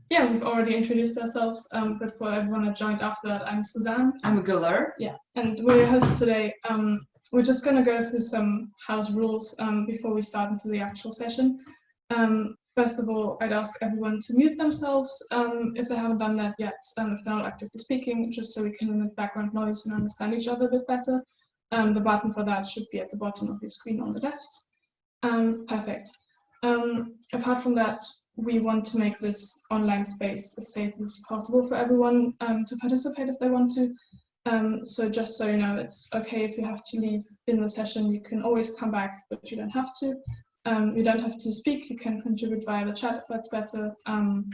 Yeah, we've already introduced ourselves, but for everyone that joined after that, I'm Suzanne. I'm Güler. Yeah, and we're your hosts today. We're just going to go through some house rules before we start into the actual session. First of all, I'd ask everyone to mute themselves if they haven't done that yet, if they're not actively speaking, just so we can limit background noise and understand each other a bit better. The button for that should be at the bottom of your screen on the left. Perfect. Apart from that, we want to make this online space as safe as possible for everyone to participate if they want to. So just so you know, it's okay if you have to leave in the session, you can always come back, but you don't have to. You don't have to speak, you can contribute via the chat if that's better. And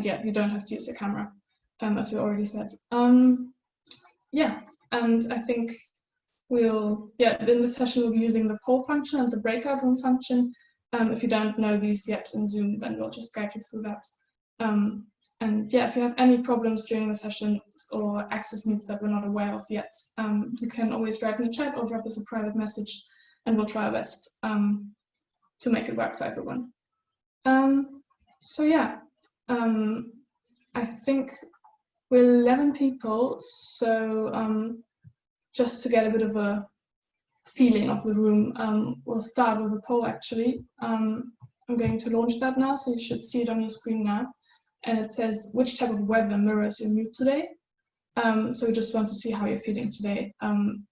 yeah, you don't have to use your camera, as we already said. Yeah, and I think in the session we'll be using the poll function and the breakout room function. If you don't know these yet in Zoom, then we'll just guide you through that. And yeah, if you have any problems during the session or access needs that we're not aware of yet, you can always write in the chat or drop us a private message, and we'll try our best to make it work for everyone. So yeah, I think we're 11 people, so just to get a bit of a feeling of the room, we'll start with a poll actually. I'm going to launch that now, so you should see it on your screen now. And it says, which type of weather mirrors your mood today? So we just want to see how you're feeling today. And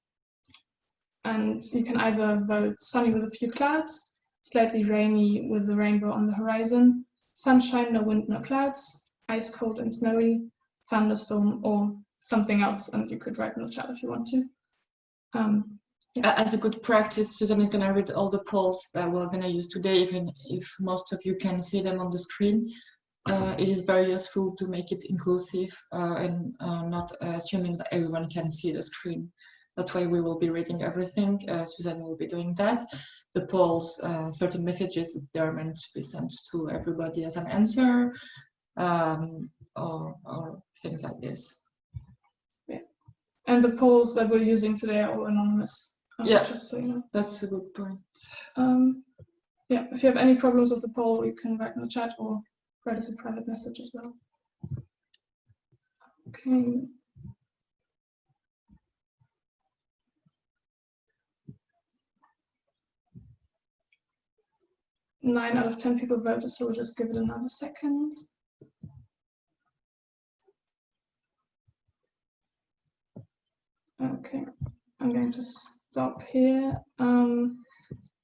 you can either vote sunny with a few clouds, slightly rainy with the rainbow on the horizon, sunshine, no wind, no clouds, ice cold and snowy, thunderstorm, or something else. And you could write in the chat if you want to. Yeah. As a good practice, Susan is going to read all the polls that we're going to use today, even if most of you can see them on the screen. It is very useful to make it inclusive and not assuming that everyone can see the screen. That's why we will be reading everything. Susan will be doing that. The polls, certain messages, they're meant to be sent to everybody as an answer, or things like this. Yeah. And the polls that we're using today are all anonymous. Yeah, just so you know. That's a good point. Yeah, if you have any problems with the poll, you can write in the chat or write us a private message as well. Okay. Nine out of 10 people voted, so we'll just give it another second. Okay, I'm going to stop here.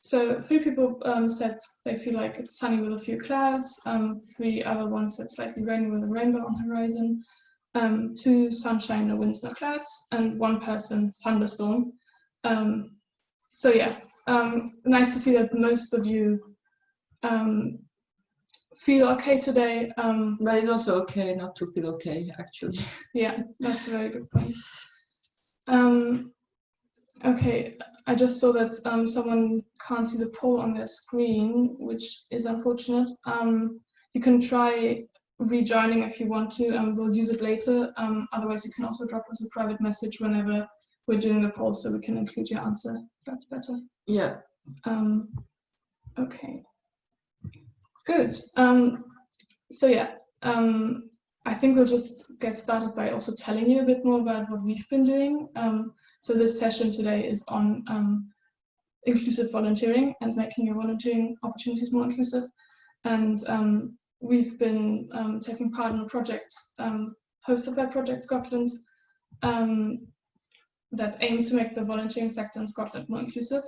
So 3 people said they feel like it's sunny with a few clouds. 3 other ones said slightly rainy with a rainbow on the horizon. 2 sunshine, no winds, no clouds, and 1 person thunderstorm. So yeah, nice to see that most of you feel okay today. But it's also okay not to feel okay, actually. Yeah, that's a very good point. Okay, I just saw that someone can't see the poll on their screen, which is unfortunate. You can try rejoining if you want to, and we'll use it later. Otherwise, you can also drop us a private message whenever we're doing the poll, so we can include your answer, if that's better. Yeah. Okay. Good. So yeah, I think we'll just get started by also telling you a bit more about what we've been doing. So this session today is on inclusive volunteering and making your volunteering opportunities more inclusive. And we've been taking part in a project hosted by Project Scotland that aim to make the volunteering sector in Scotland more inclusive.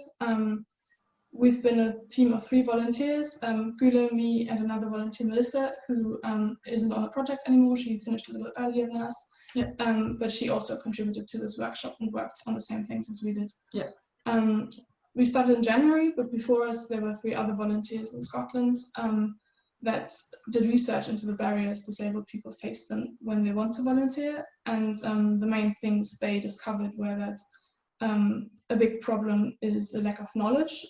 We've been a team of 3 volunteers, Güler, me, and another volunteer, Melissa, who isn't on the project anymore. She finished a little earlier than us, yeah. But she also contributed to this workshop and worked on the same things as we did. Yeah. We started in January, but before us there were 3 other volunteers in Scotland that did research into the barriers disabled people face them when they want to volunteer. And the main things they discovered were that a big problem is a lack of knowledge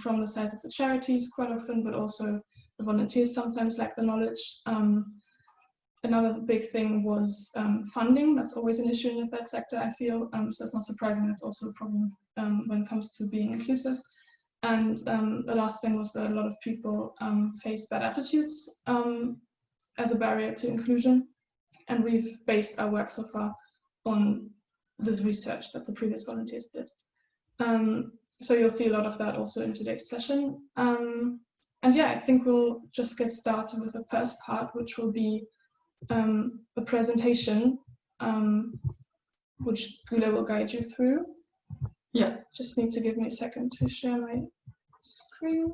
from the sides of the charities quite often, but also the volunteers sometimes lack the knowledge. Another big thing was funding. That's always an issue in that sector, I feel. So it's not surprising that's also a problem when it comes to being inclusive. And the last thing was that a lot of people face bad attitudes as a barrier to inclusion. And we've based our work so far on this research that the previous volunteers did. So you'll see a lot of that also in today's session. And yeah, I think we'll just get started with the first part, which will be a presentation, which Gula will guide you through. Yeah. Just need to give me a second to share my screen.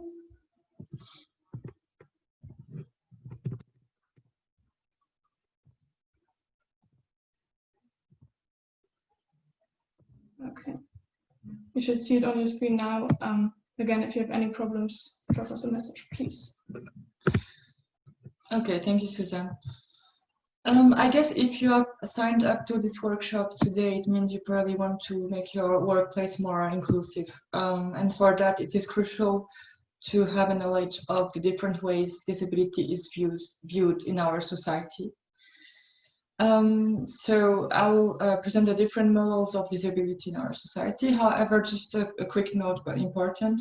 Okay. You should see it on your screen now. Again, if you have any problems, drop us a message, please. Okay, thank you, Suzanne. I guess if you have signed up to this workshop today, it means you probably want to make your workplace more inclusive. And for that, it is crucial to have a knowledge of the different ways disability is viewed in our society. So I'll present the different models of disability in our society. However, just a quick note, but important.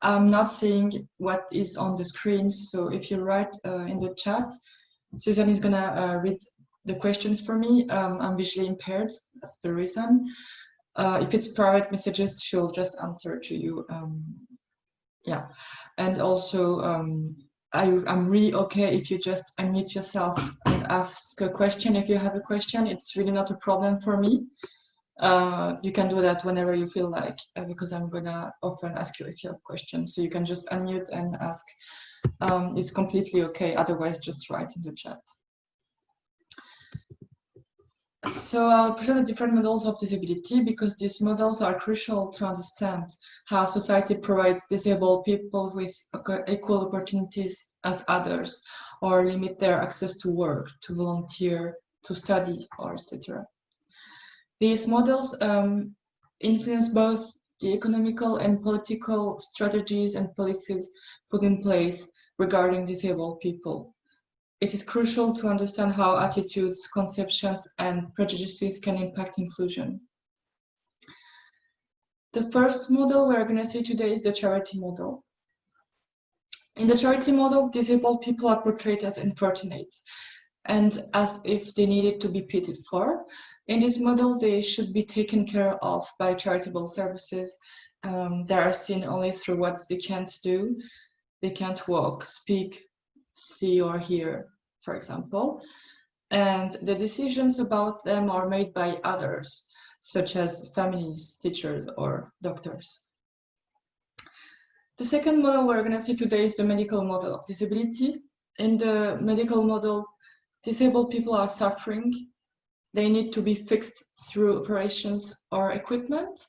I'm not saying what is on the screen, so if you write in the chat, Suzanne is gonna read the questions for me. I'm visually impaired, that's the reason. If it's private messages, she'll just answer to you. Yeah, and also I'm really okay if you just unmute yourself and ask a question. If you have a question, it's really not a problem for me. You can do that whenever you feel like, because I'm gonna often ask you if you have questions. So you can just unmute and ask. It's completely okay, otherwise just write in the chat. So I'll present the different models of disability because these models are crucial to understand how society provides disabled people with equal opportunities as others, or limit their access to work, to volunteer, to study, or etc. These models influence both the economical and political strategies and policies put in place regarding disabled people. It is crucial to understand how attitudes, conceptions, and prejudices can impact inclusion. The first model we're going to see today is the charity model. In the charity model, disabled people are portrayed as unfortunate and as if they needed to be pitied for. In this model, they should be taken care of by charitable services. They are seen only through what they can't do. They can't walk, speak, see, or hear, for example. And the decisions about them are made by others, such as families, teachers, or doctors. The second model we're going to see today is the medical model of disability. In the medical model, disabled people are suffering. They need to be fixed through operations or equipment.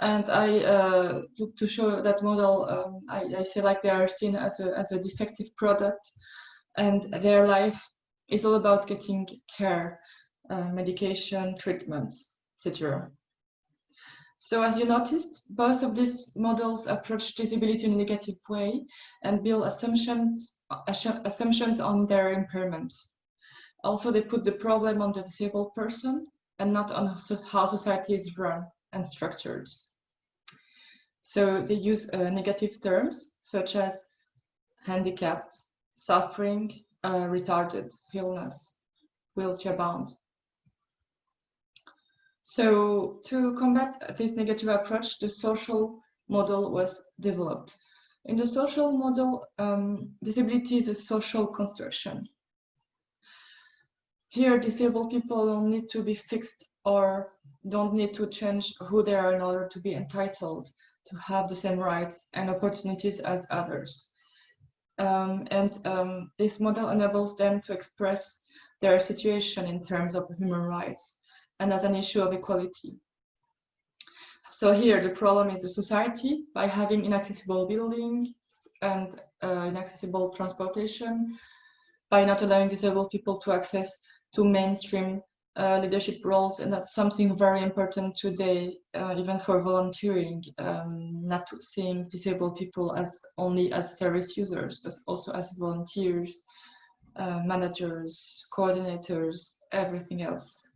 And to show that model, I say like they are seen as a defective product, and their life is all about getting care, medication, treatments, etc. So as you noticed, both of these models approach disability in a negative way and build assumptions on their impairment. Also, they put the problem on the disabled person and not on how society is run and structured. So they use negative terms such as handicapped, suffering, retarded, illness, wheelchair-bound. So to combat this negative approach, the social model was developed. In the social model, disability is a social construction. Here, disabled people don't need to be fixed or don't need to change who they are in order to be entitled to have the same rights and opportunities as others. This model enables them to express their situation in terms of human rights and as an issue of equality. So here, the problem is the society, by having inaccessible buildings and inaccessible transportation, by not allowing disabled people to access to mainstream leadership roles, and that's something very important today, even for volunteering, not seeing disabled people as only as service users, but also as volunteers, managers, coordinators, everything else,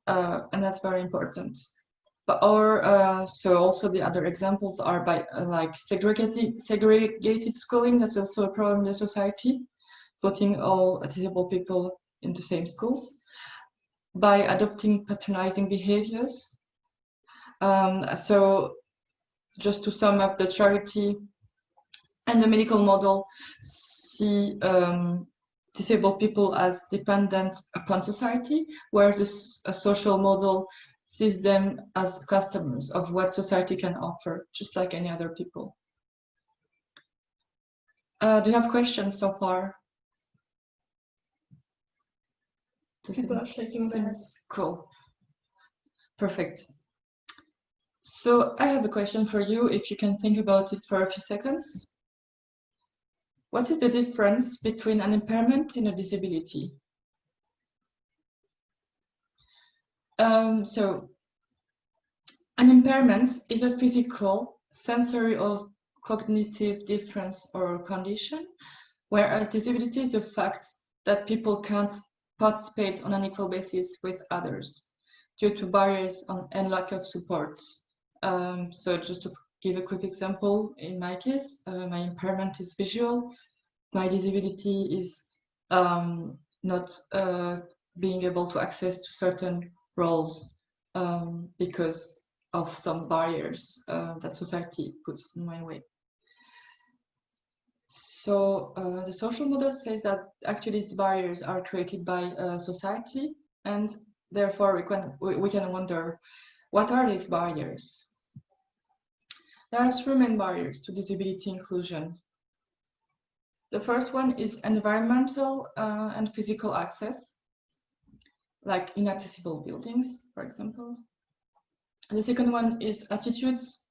and that's very important. But so also the other examples are by like segregated schooling. That's also a problem in the society. putting all disabled people in the same schools, by adopting patronizing behaviors. So just to sum up, the charity and the medical model see disabled people as dependent upon society, whereas a social model sees them as customers of what society can offer, just like any other people. Do you have questions so far? People are shaking their heads. Cool. Perfect. So I have a question for you, if you can think about it for a few seconds. What is the difference between an impairment and a disability? So an impairment is a physical, sensory, or cognitive difference or condition, whereas disability is the fact that people can't participate on an equal basis with others due to barriers and lack of support. So just to give a quick example, in my case, my impairment is visual. My disability is not being able to access to certain roles because of some barriers that society puts in my way. So the social model says that actually these barriers are created by society, and therefore we can wonder, what are these barriers? There are three main barriers to disability inclusion. The first one is environmental and physical access, like inaccessible buildings, for example. The second one is attitudes,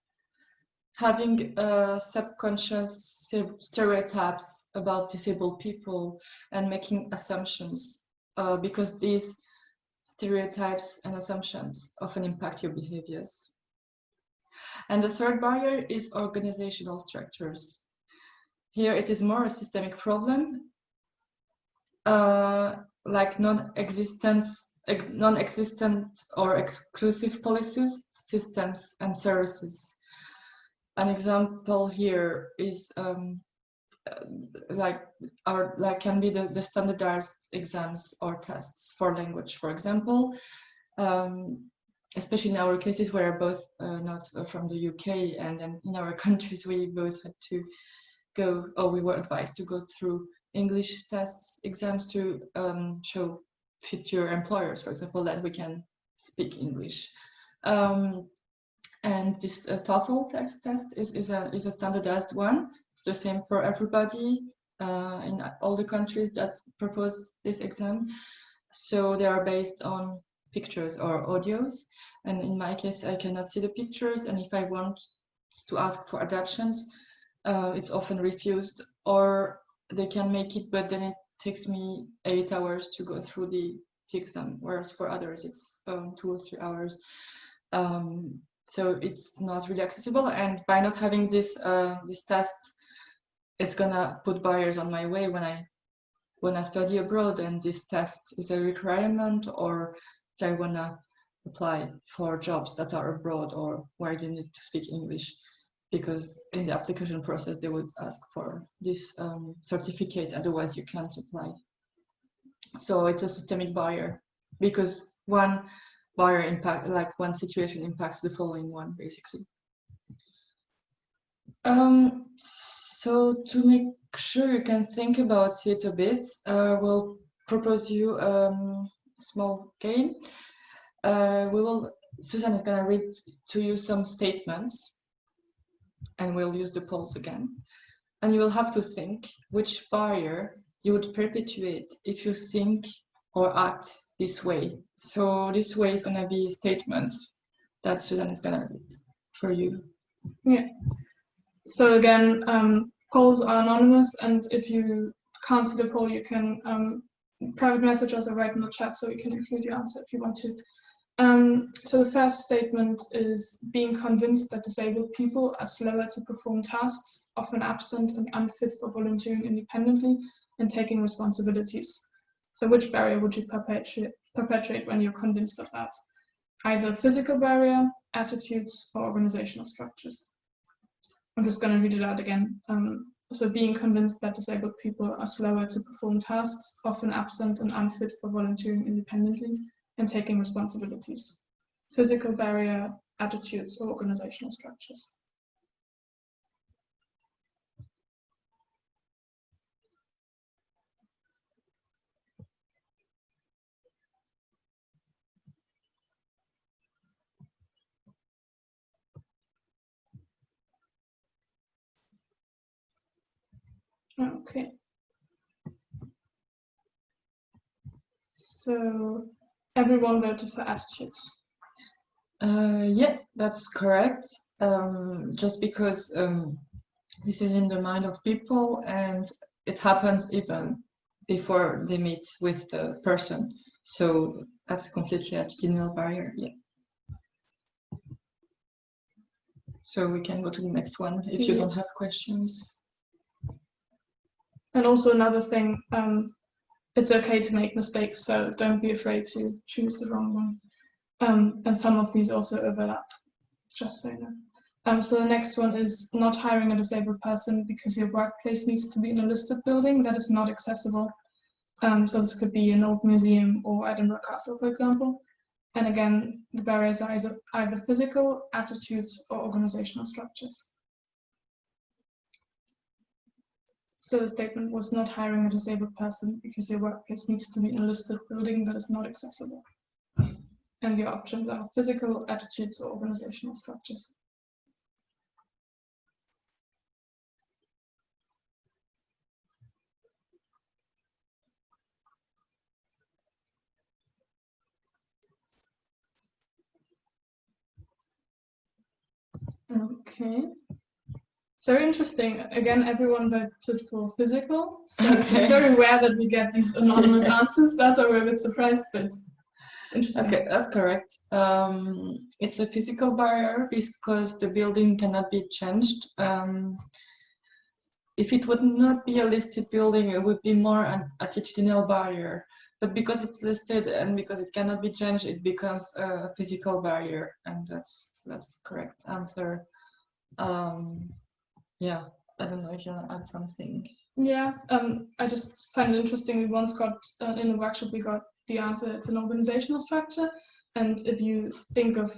having subconscious stereotypes about disabled people and making assumptions because these stereotypes and assumptions often impact your behaviors. And the third barrier is organizational structures. Here it is more a systemic problem, like non-existent or exclusive policies, systems, and services. An example here is can be the standardized exams or tests for language, for example. Especially in our cases where both not from the UK, and then in our countries we both had to go, or we were advised to go through English tests, exams to show future employers, for example, that we can speak English. And this TOEFL test is a standardized one. It's the same for everybody in all the countries that propose this exam. So they are based on pictures or audios. And in my case, I cannot see the pictures. And if I want to ask for adaptations, it's often refused, or they can make it, but then it takes me 8 hours to go through the exam, whereas for others it's 2 or 3 hours. So it's not really accessible, and by not having this test, it's gonna put barriers on my way when I study abroad, and this test is a requirement, or if I wanna apply for jobs that are abroad or where you need to speak English, because in the application process they would ask for this certificate, otherwise you can't apply. So it's a systemic barrier, because one barrier one situation impacts the following one, basically. So to make sure you can think about it a bit, we'll propose you a small game. Susan is gonna read to you some statements, and we'll use the polls again. And you will have to think which barrier you would perpetuate if you think or act this way. So this way is gonna be statements that Susan is gonna read for you. Yeah. So again, polls are anonymous, and if you can't see the poll, you can private message us or write in the chat, so we can include your answer if you want to. So the first statement is being convinced that disabled people are slower to perform tasks, often absent and unfit for volunteering independently and taking responsibilities. So which barrier would you perpetuate when you're convinced of that? Either physical barrier, attitudes, or organizational structures. I'm just going to read it out again. So being convinced that disabled people are slower to perform tasks, often absent and unfit for volunteering independently and taking responsibilities. Physical barrier, attitudes, or organizational structures. Okay. So everyone voted for attitudes. Yeah, that's correct. Just because this is in the mind of people and it happens even before they meet with the person. So that's completely attitudinal barrier, yeah. So we can go to the next one if you don't have questions. And also another thing, it's okay to make mistakes, so don't be afraid to choose the wrong one. And some of these also overlap, just so you know. So the next one is not hiring a disabled person because your workplace needs to be in a listed building that is not accessible. So this could be an old museum or Edinburgh Castle, for example. And again, the barriers are either physical, attitudes, or organizational structures. So the statement was not hiring a disabled person because your workplace needs to be in a listed building that is not accessible. And your options are physical, attitudes, or organizational structures. Okay. So very interesting. Again, everyone voted for physical. So Okay. it's very rare that we get these anonymous answers. That's why we're a bit surprised, but interesting. Okay, that's correct. It's a physical barrier because the building cannot be changed. If it would not be a listed building, it would be more an attitudinal barrier. But because it's listed and because it cannot be changed, it becomes a physical barrier, and that's the correct answer. Yeah, I don't know if you want to add something. Yeah, I just find it interesting. We once got in a workshop, we got the answer. It's an organizational structure, and if you think of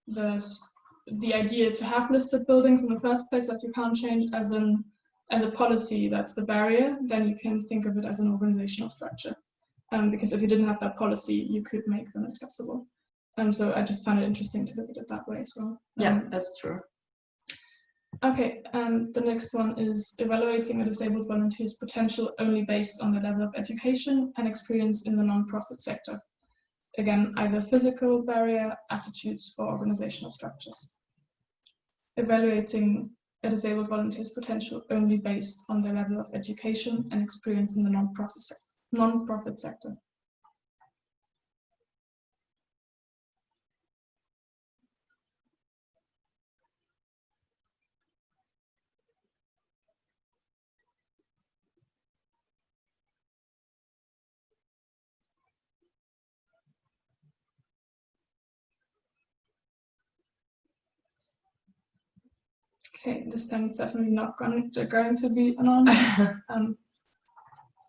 the idea to have listed buildings in the first place that you can't change as a policy, that's the barrier, then you can think of it as an organizational structure. Because if you didn't have that policy, you could make them accessible. So I just found it interesting to look at it that way as well. Yeah, that's true. Okay, and the next one is evaluating a disabled volunteer's potential only based on the level of education and experience in the non-profit sector. Again, either physical barrier, attitudes, or organizational structures. Evaluating a disabled volunteer's potential only based on their level of education and experience in the non-profit sector. Okay, this time it's definitely not going to be anonymous.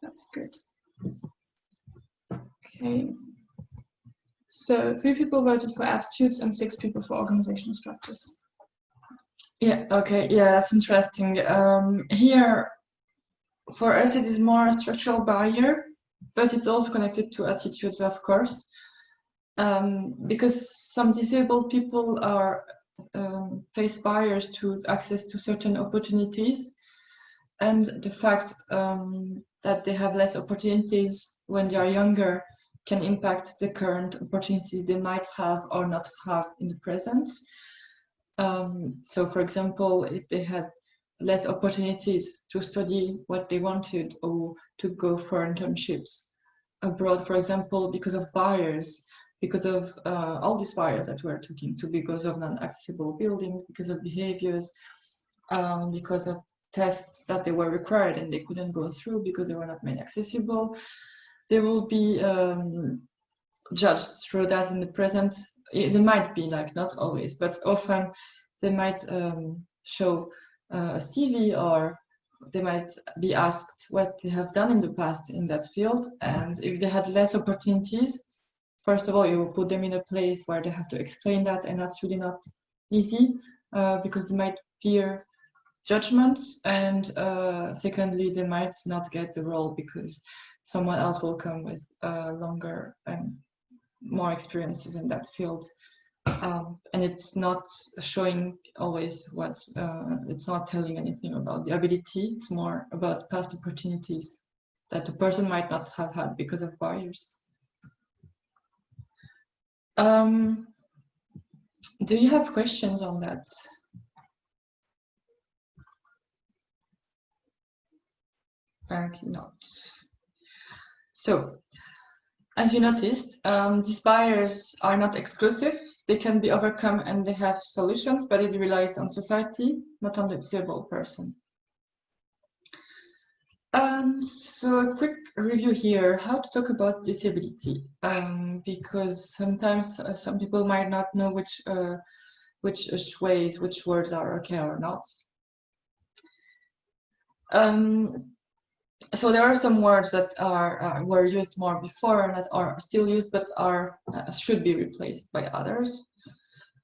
That's good. Okay. So 3 people voted for attitudes and 6 people for organizational structures. Yeah, okay, yeah, that's interesting. Here, for us, it is more a structural barrier, but it's also connected to attitudes, of course, because some disabled people are face barriers to access to certain opportunities, and the fact that they have less opportunities when they are younger can impact the current opportunities they might have or not have in the present. So, for example, if they had less opportunities to study what they wanted or to go for internships abroad, for example, because of barriers, because of all these barriers that we're talking to, because of non-accessible buildings, because of behaviors, because of tests that they were required and they couldn't go through because they were not made accessible, they will be judged through that in the present. They might be, like, not always, but often they might show a CV or they might be asked what they have done in the past in that field, and if they had less opportunities, first of all, you put them in a place where they have to explain that, and that's really not easy because they might fear judgments, and secondly, they might not get the role because someone else will come with longer and more experiences in that field. And it's not showing always what, it's not telling anything about the ability, it's more about past opportunities that the person might not have had because of barriers. Do you have questions on that? Apparently not. So, as you noticed, these barriers are not exclusive. They can be overcome and they have solutions, but it relies on society, not on the disabled person. So a quick review here, how to talk about disability, because sometimes some people might not know which words are okay or not. So there are some words that were used more before and that are still used but should be replaced by others.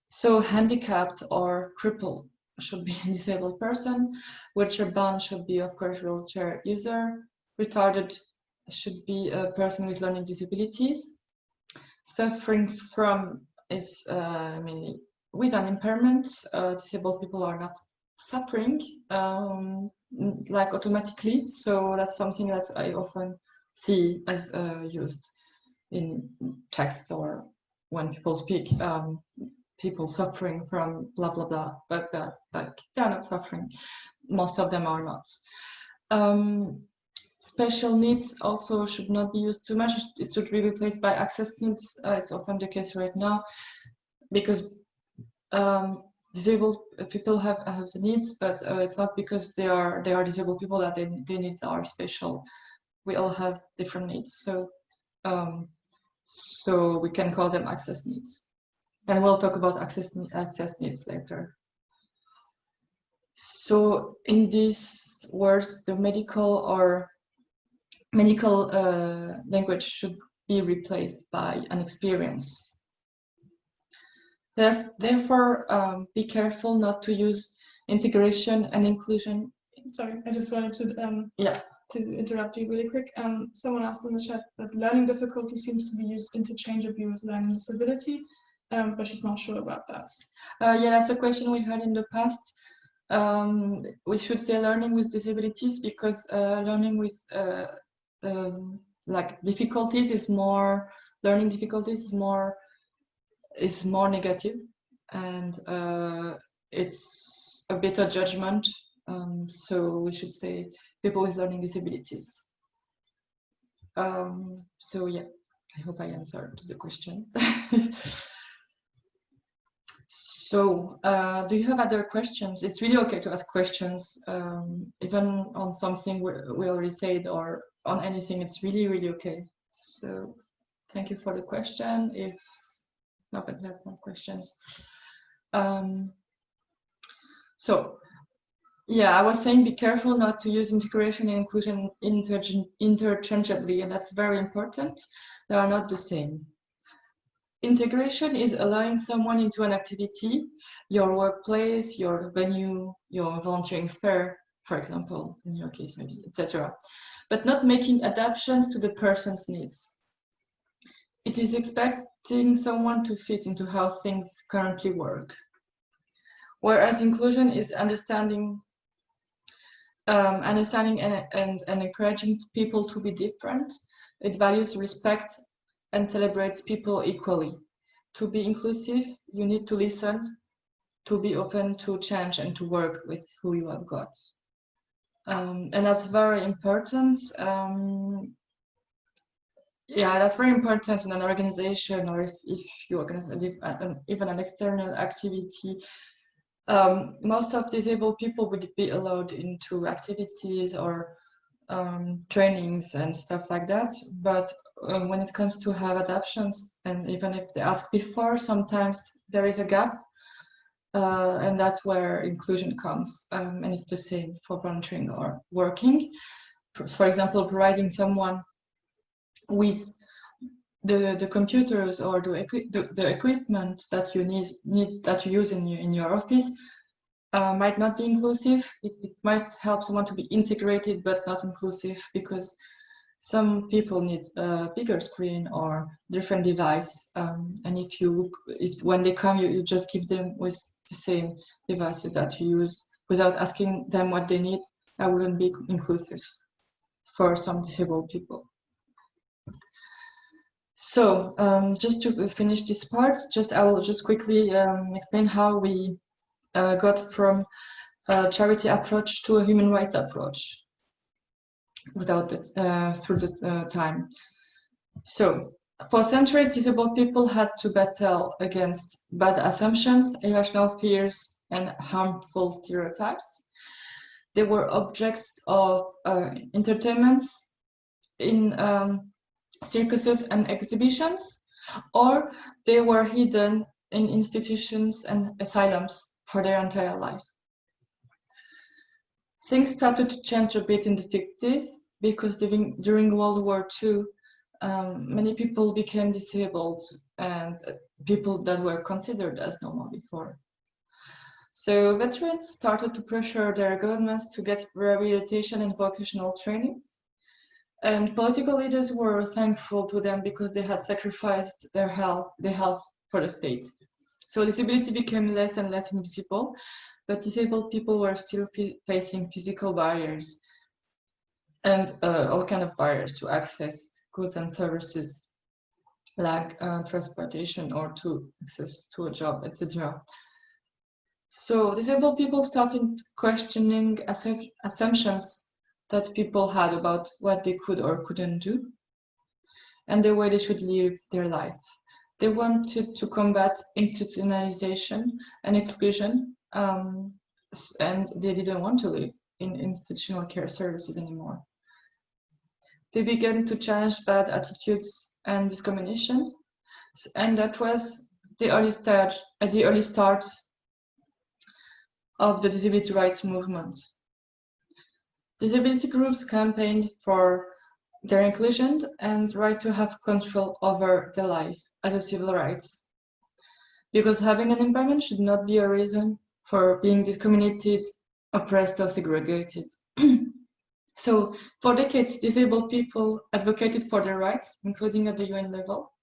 So handicapped or crippled should be a disabled person. Wheelchair bound should be, of course, wheelchair user. Retarded should be a person with learning disabilities. Suffering from is mainly with an impairment. Disabled people are not suffering like automatically, so that's something that I often see as used in text or when people speak, people suffering from blah blah blah, but they're not suffering. Most of them are not. Special needs also should not be used too much. It should be replaced by access needs. It's often the case right now because disabled people have the needs, but it's not because they are disabled people that their needs are special. We all have different needs, so so we can call them access needs, and we'll talk about access needs later. So in these words, the medical language should be replaced by an experience. Therefore, be careful not to use integration and inclusion. Sorry, I just wanted to interrupt you really quick. Someone asked in the chat that learning difficulty seems to be used interchangeably with learning disability, but she's not sure about that. Yeah, that's a question we had in the past. We should say learning with disabilities because learning with like difficulties is more, learning difficulties is more negative, and it's a bit of judgment, so we should say people with learning disabilities. So yeah, I hope I answered the question. So do you have other questions? It's really okay to ask questions, even on something we already said or on anything. It's really okay. So thank you for the question. If nobody has more questions. So yeah, I was saying be careful not to use integration and inclusion interchangeably, and that's very important. They are not the same. Integration is allowing someone into an activity, your workplace, your venue, your volunteering fair, for example, in your case maybe, etc. But not making adaptations to the person's needs. It is expecting someone to fit into how things currently work. Whereas inclusion is understanding and encouraging people to be different. It values respect and celebrates people equally. To be inclusive, you need to listen, to be open to change and to work with who you have got. And that's very important. Yeah, that's very important in an organization, or if you organize even an external activity. Most of disabled people would be allowed into activities or trainings and stuff like that, but when it comes to have adaptations, and even if they ask before, sometimes there is a gap. and that's where inclusion comes, and it's the same for volunteering or working. For example, providing someone with the computers or the equipment that you need that you use in your office might not be inclusive. It might help someone to be integrated but not inclusive, because some people need a bigger screen or different device, and if when they come you just give them with the same devices that you use without asking them what they need, that wouldn't be inclusive for some disabled people. So just to finish this part, I will just quickly explain how we got from a charity approach to a human rights approach through the time. So for centuries, disabled people had to battle against bad assumptions, irrational fears, and harmful stereotypes. They were objects of entertainments in circuses and exhibitions, or they were hidden in institutions and asylums for their entire life. Things started to change a bit in the 50s, because during World War II, many people became disabled, and people that were considered as normal before. So veterans started to pressure their governments to get rehabilitation and vocational trainings. And political leaders were thankful to them because they had sacrificed their health for the state. So disability became less and less invisible, but disabled people were still facing physical barriers and all kinds of barriers to access goods and services, like transportation or to access to a job, etc. So disabled people started questioning assumptions that people had about what they could or couldn't do and the way they should live their life. They wanted to combat institutionalization and exclusion, and they didn't want to live in institutional care services anymore. They began to challenge bad attitudes and discrimination, and that was the early start of the disability rights movement. Disability groups campaigned for their inclusion and right to have control over their life as a civil right, because having an impairment should not be a reason for being discriminated, oppressed, or segregated. So for decades, disabled people advocated for their rights, including at the UN level.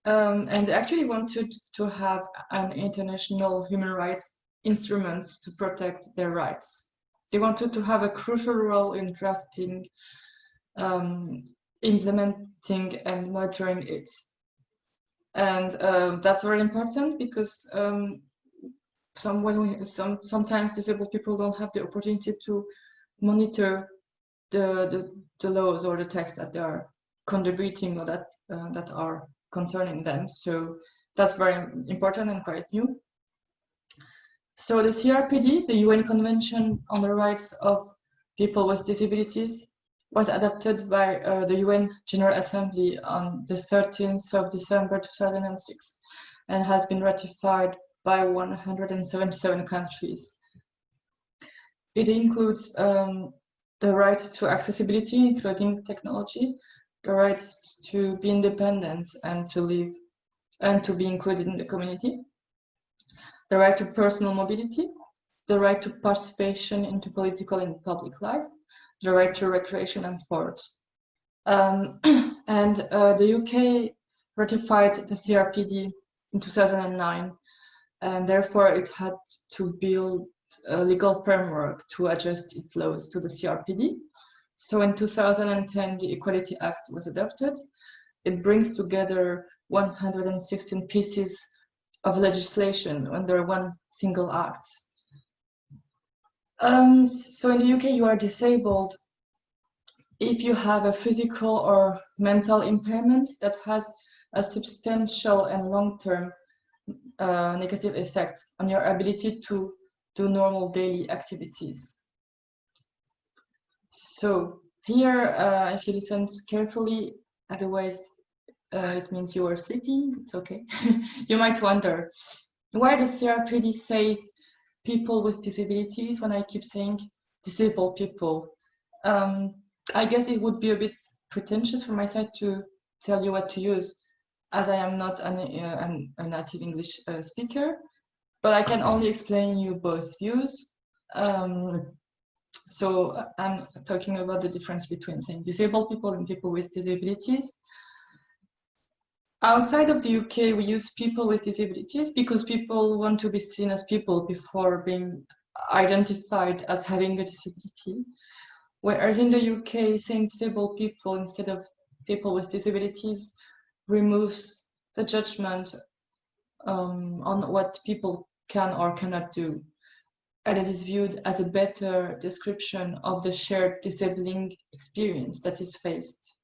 And they actually wanted to have an international human rights instrument to protect their rights. They wanted to have a crucial role in drafting, implementing, and monitoring it. And that's very important because sometimes disabled people don't have the opportunity to monitor the laws or the texts that they are contributing or that are concerning them. So that's very important and quite new. So the CRPD, the UN Convention on the Rights of People with Disabilities, was adopted by the UN General Assembly on the 13th of December 2006 and has been ratified by 177 countries. It includes the right to accessibility, including technology, the right to be independent and to live and to be included in the community, the right to personal mobility, the right to participation into political and public life, the right to recreation and sport. And the UK ratified the CRPD in 2009, and therefore it had to build a legal framework to adjust its laws to the CRPD. So in 2010, the Equality Act was adopted. It brings together 116 pieces of legislation under one single act. So in the UK, you are disabled if you have a physical or mental impairment that has a substantial and long-term negative effect on your ability to do normal daily activities. So here, if you listen carefully, otherwise it means you are sleeping, it's okay. You might wonder, why the CRPD says people with disabilities when I keep saying disabled people. I guess it would be a bit pretentious from my side to tell you what to use, as I am not a native English speaker, but I can only explain you both views. So I'm talking about the difference between saying disabled people and people with disabilities. Outside of the UK, we use people with disabilities because people want to be seen as people before being identified as having a disability. Whereas in the UK, saying disabled people instead of people with disabilities removes the judgment on what people can or cannot do. And it is viewed as a better description of the shared disabling experience that is faced.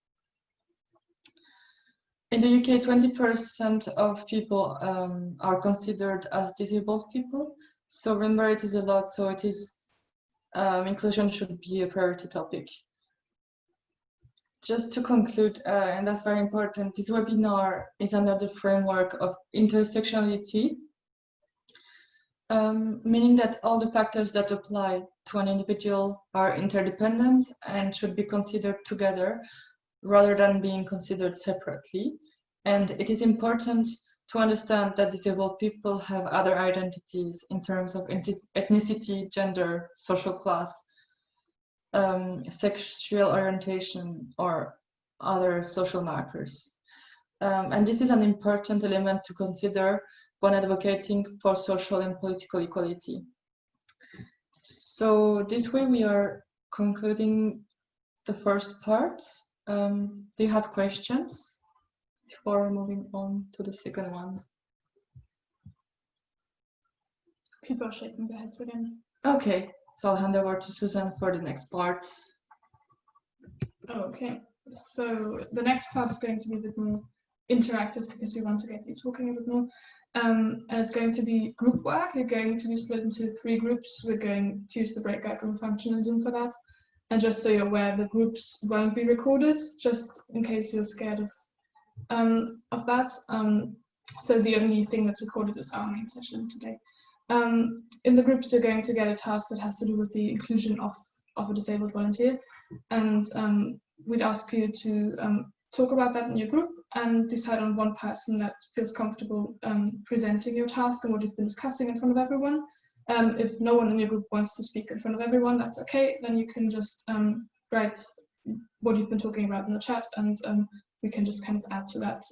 In the UK, 20% of people are considered as disabled people. So remember, it is a lot, so it is inclusion should be a priority topic. Just to conclude, and that's very important, this webinar is under the framework of intersectionality, meaning that all the factors that apply to an individual are interdependent and should be considered together rather than being considered separately. And it is important to understand that disabled people have other identities in terms of ethnicity, gender, social class, sexual orientation, or other social markers. And this is an important element to consider when advocating for social and political equality. So this way we are concluding the first part. Do you have questions before moving on to the second one? People are shaking their heads again. Okay, so I'll hand over to Susan for the next part. Okay, so the next part is going to be a bit more interactive because we want to get you talking a bit more. And it's going to be group work. You're going to be split into 3 groups. We're going to use the breakout room function in Zoom for that. And just so you're aware, the groups won't be recorded, just in case you're scared of that. So the only thing that's recorded is our main session today. In the groups, you're going to get a task that has to do with the inclusion of a disabled volunteer. And we'd ask you to talk about that in your group and decide on one person that feels comfortable presenting your task and what you've been discussing in front of everyone. If no one in your group wants to speak in front of everyone, that's okay. Then you can just write what you've been talking about in the chat, and we can just kind of add to that.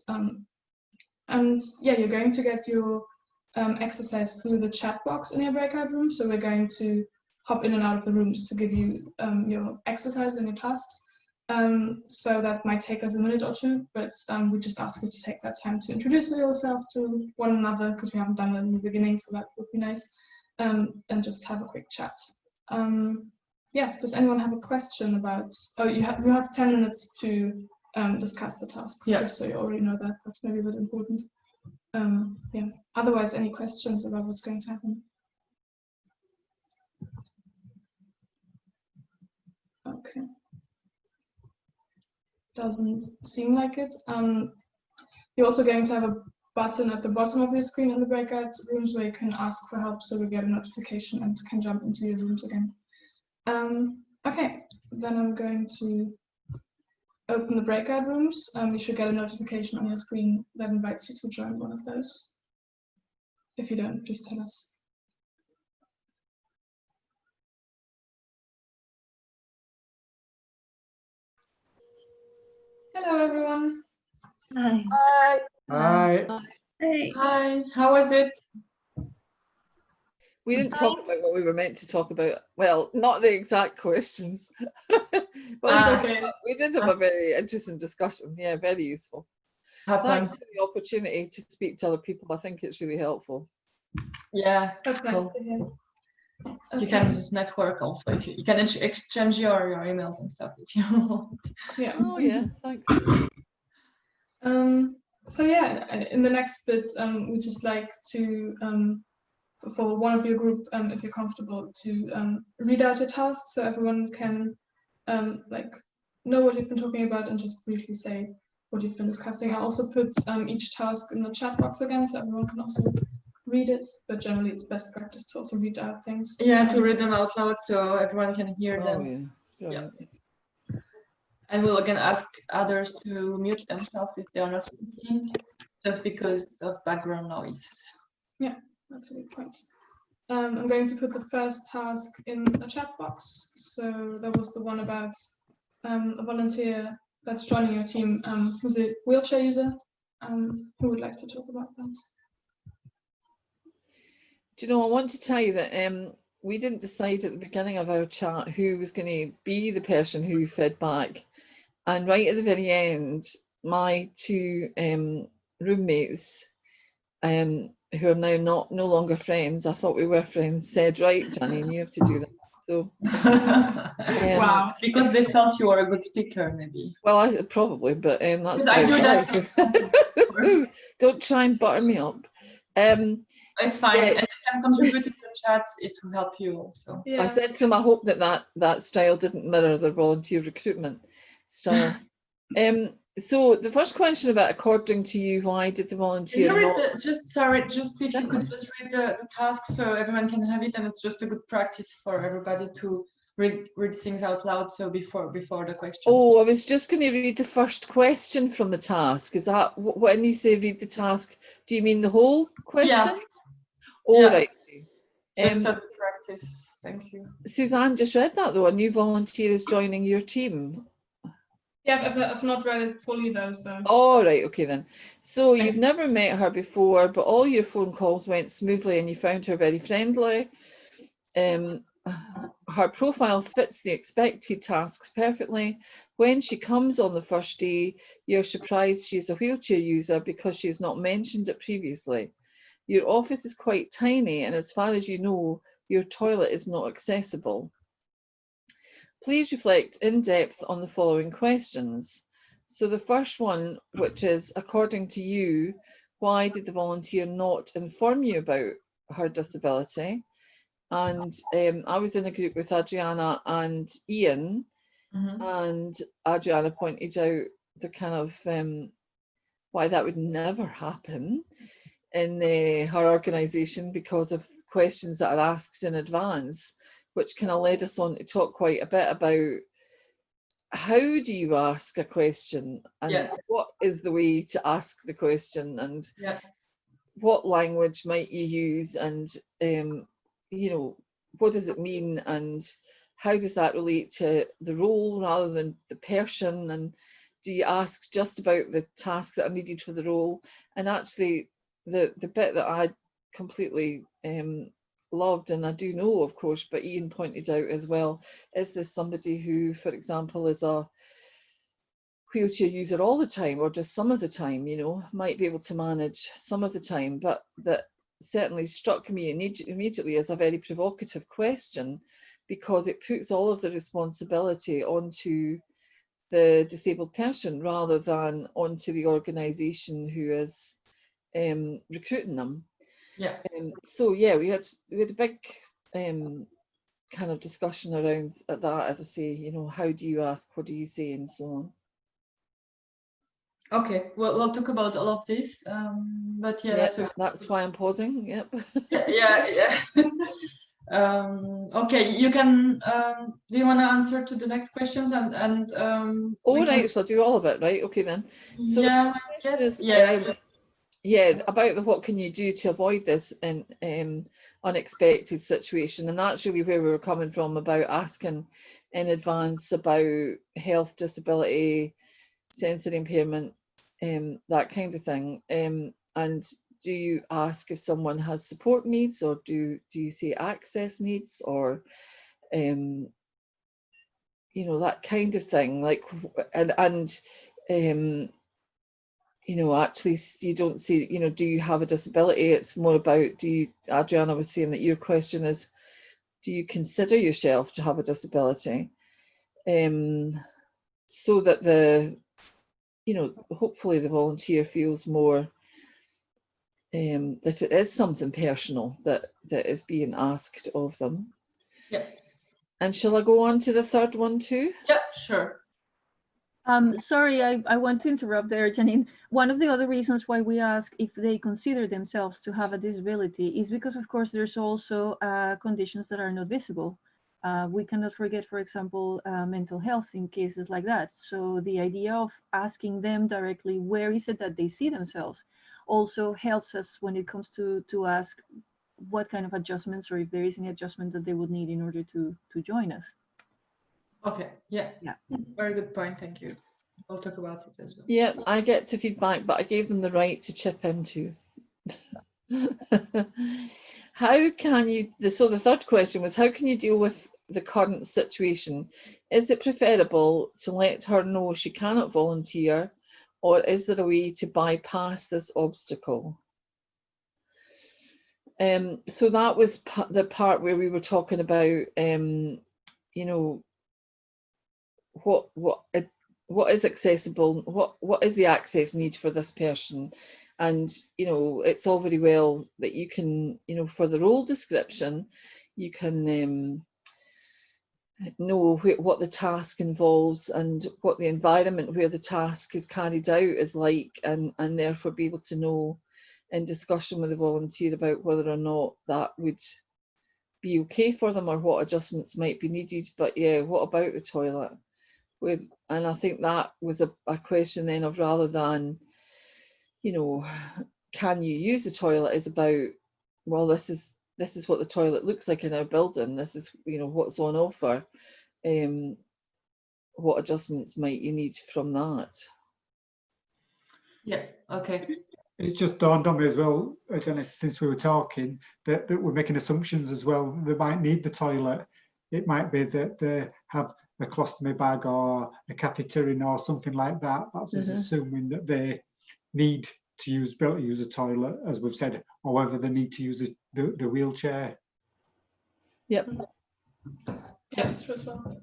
And yeah, you're going to get your exercise through the chat box in your breakout room. So we're going to hop in and out of the rooms to give you your exercise and your tasks. So that might take us a minute or two, but we just ask you to take that time to introduce yourself to one another, because we haven't done that in the beginning, so that would be nice. And just have a quick chat. Yeah, does anyone have a question about, oh, you have 10 minutes to discuss the task, yeah. Just so you already know that, that's maybe a bit important. Yeah, otherwise, any questions about what's going to happen? Okay. Doesn't seem like it. You're also going to have a button at the bottom of your screen in the breakout rooms where you can ask for help, so we get a notification and can jump into your rooms again. Okay, then I'm going to open the breakout rooms. You should get a notification on your screen that invites you to join one of those. If you don't, please tell us. Hello, everyone. Hi. Hi. Hi. Hey. Hi, how was it? We didn't talk about what we were meant to talk about. Well, not the exact questions, but we did have a very interesting discussion. Yeah, very useful. Thanks for the opportunity to speak to other people. I think it's really helpful. Yeah, that's cool. Nice to hear. You can just network also. If you can exchange your emails and stuff if you want. Yeah. Oh yeah, thanks. So yeah, in the next bit, we just like to, for one of your group, if you're comfortable, to read out your task so everyone can like know what you've been talking about and just briefly say what you've been discussing. I also put each task in the chat box again, so everyone can also read it, but generally it's best practice to also read out things. Yeah, to read them out loud so everyone can hear them. Yeah. And we'll again ask others to mute themselves if they are not speaking, just because of background noise. Yeah, that's a good point. I'm going to put the first task in a chat box. So that was the one about a volunteer that's joining your team who's a wheelchair user. Who would like to talk about that? Do you know, I want to tell you that we didn't decide at the beginning of our chat who was going to be the person who fed back. And right at the very end, my two roommates, who are now no longer friends, I thought we were friends, said, right, Janine, you have to do that. So, wow, because they felt you were a good speaker, maybe. Well, I probably, but that's I do that. Don't try and butter me up. It's fine. Yeah. And you can contribute to the chat. It will help you also. Yeah. I said to them, I hope that style didn't mirror their volunteer recruitment style. So the first question about according to you, why did the volunteer not... Just if you could just read the task so everyone can have it, and it's just a good practice for everybody to read things out loud. So before the questions. Oh, I was just going to read the first question from the task. Is that when you say read the task? Do you mean the whole question? Yeah. Oh, right. Just as a practice. Thank you. Suzanne just read that though. A new volunteer is joining your team. Yeah, I've not read it fully though, so. Oh, right, okay then. So you've never met her before, but all your phone calls went smoothly and you found her very friendly. Her profile fits the expected tasks perfectly. When she comes on the first day, you're surprised she's a wheelchair user because she's not mentioned it previously. Your office is quite tiny, and as far as you know, your toilet is not accessible. Please reflect in depth on the following questions. So the first one, which is, according to you, why did the volunteer not inform you about her disability? And I was in a group with Adriana and Ian, and Adriana pointed out the kind of why that would never happen in her organisation because of questions that are asked in advance, which kind of led us on to talk quite a bit about how do you ask a question and what is the way to ask the question and what language might you use and you know, what does it mean and how does that relate to the role rather than the person, and do you ask just about the tasks that are needed for the role? And actually the bit that I completely loved, and I do know of course, but Ian pointed out as well, is this somebody who, for example, is a wheelchair user all the time or just some of the time, you know, might be able to manage some of the time, but that certainly struck me immediately as a very provocative question because it puts all of the responsibility onto the disabled person rather than onto the organisation who is recruiting them. Yeah. So yeah, we had a big kind of discussion around that, as I say, you know, how do you ask, what do you say, and so on. Okay, well, we'll talk about all of this, but yeah, that's why I'm pausing. Yep. yeah. Okay, you can. Do you want to answer to the next questions and? Oh right, so I'll do all of it, right? Okay then. So yeah, yeah, about what can you do to avoid this unexpected situation, and that's really where we were coming from about asking in advance about health, disability, sensory impairment, that kind of thing. And do you ask if someone has support needs, or do you say access needs, or you know, that kind of thing, like, and you know, actually you don't say, you know, do you have a disability? It's more about, do you, Adriana was saying that your question is, do you consider yourself to have a disability? So that the, you know, hopefully the volunteer feels more that it is something personal that is being asked of them. Yes. And shall I go on to the third one too? Yeah, sure. Sorry, I want to interrupt there, Janine. One of the other reasons why we ask if they consider themselves to have a disability is because, of course, there's also conditions that are not visible. We cannot forget, for example, mental health in cases like that. So the idea of asking them directly, where is it that they see themselves, also helps us when it comes to ask what kind of adjustments, or if there is any adjustment that they would need in order to join us. Okay, yeah, very good point, thank you. I'll talk about it as well. Yeah, I get to feedback, but I gave them the right to chip in too. How can you, so the third question was, how can you deal with the current situation? Is it preferable to let her know she cannot volunteer, or is there a way to bypass this obstacle? So that was the part where we were talking about, you know, what is accessible, what is the access need for this person. And you know, it's all very well that you can, you know, for the role description you can know what the task involves and what the environment where the task is carried out is like, and therefore be able to know in discussion with the volunteer about whether or not that would be okay for them or what adjustments might be needed. But yeah, what about the toilet? And I think that was a question then of, rather than, you know, can you use the toilet, is about, well, this is what the toilet looks like in our building, this is, you know, what's on offer, what adjustments might you need from that? Yeah, okay. It's just dawned on me as well, Dennis, since we were talking, that we're making assumptions as well. They might need the toilet. It might be that they have a colostomy bag or a catheter in or something like that. That's assuming that they need to be able to use a toilet, as we've said, or whether they need to use the wheelchair. Yep. Yes, as well.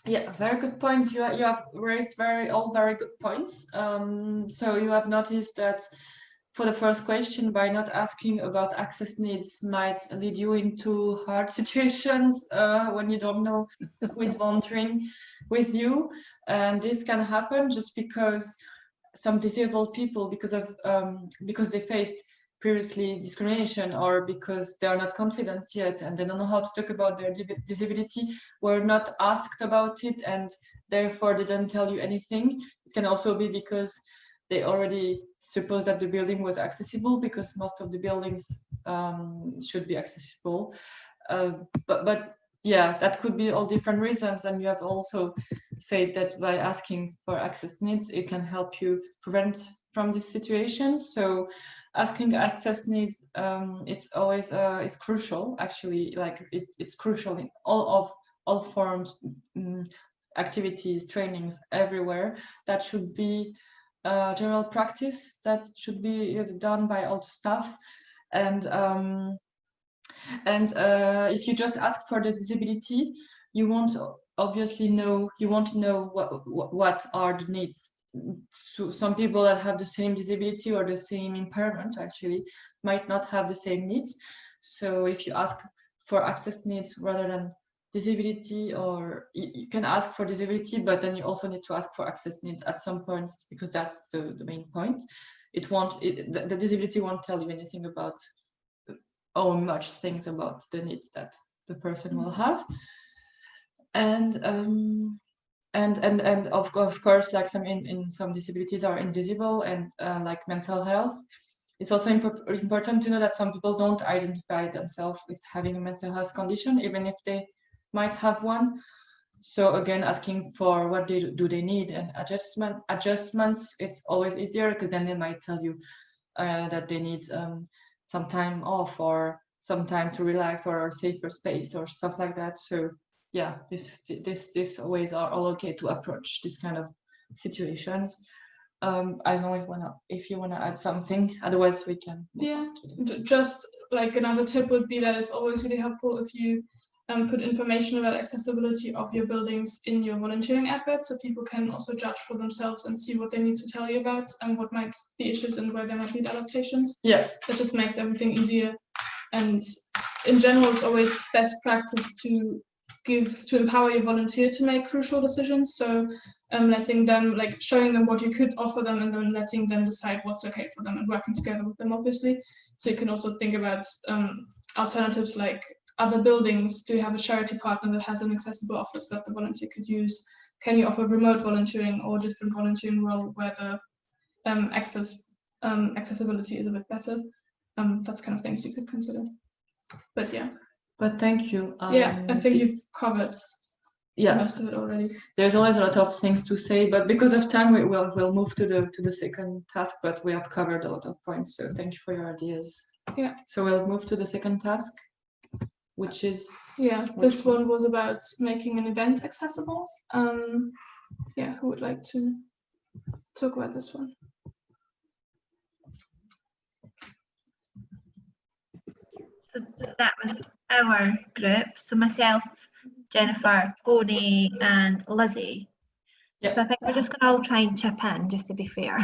Yeah, very good points. You have raised all very good points. So you have noticed that for the first question, by not asking about access needs might lead you into hard situations when you don't know who is volunteering with you. And this can happen just because some disabled people, because they faced previously discrimination, or because they are not confident yet and they don't know how to talk about their disability, were not asked about it and therefore didn't tell you anything. It can also be because they already supposed that the building was accessible, because most of the buildings should be accessible. But yeah, that could be all different reasons. And you have also said that by asking for access needs, it can help you prevent from this situation. So asking access needs, it's always it's crucial, actually. Like it's crucial in all forms, activities, trainings, everywhere. That should be general practice that should be done by all the staff. And if you just ask for the disability, you won't obviously know, you won't know what are the needs. So some people that have the same disability or the same impairment actually might not have the same needs. So if you ask for access needs rather than disability, or you can ask for disability, but then you also need to ask for access needs at some point, because that's the main point. The disability won't tell you anything about much things about the needs that the person will have. And of course, like some disabilities are invisible, and like mental health, it's also important to know that some people don't identify themselves with having a mental health condition, even if they might have one. So again, asking for what do they need and adjustments, it's always easier, because then they might tell you that they need some time off, or some time to relax, or a safer space, or stuff like that. So yeah, these ways are all okay to approach this kind of situations. I don't know if you wanna add something, otherwise we can. Yeah, just like another tip would be that it's always really helpful if you put information about accessibility of your buildings in your volunteering advert, so people can also judge for themselves and see what they need to tell you about and what might be issues and where there might need adaptations. Yeah, that just makes everything easier. And in general, it's always best practice to empower your volunteer to make crucial decisions. So letting them, like showing them what you could offer them, and then letting them decide what's okay for them and working together with them, obviously. So you can also think about alternatives like other buildings. Do you have a charity partner that has an accessible office that the volunteer could use? Can you offer remote volunteering or different volunteering role where the accessibility is a bit better? That's kind of things you could consider. But yeah. But thank you. Yeah, I think you've covered most of it already. There's always a lot of things to say, but because of time, we'll move to the second task. But we have covered a lot of points, so thank you for your ideas. Yeah. So we'll move to the second task, which is this one was about making an event accessible. Yeah, who would like to talk about this one? So that was our group. So myself, Jennifer, Tony, and Lizzie. Yep. So I think we're just going to all try and chip in, just to be fair.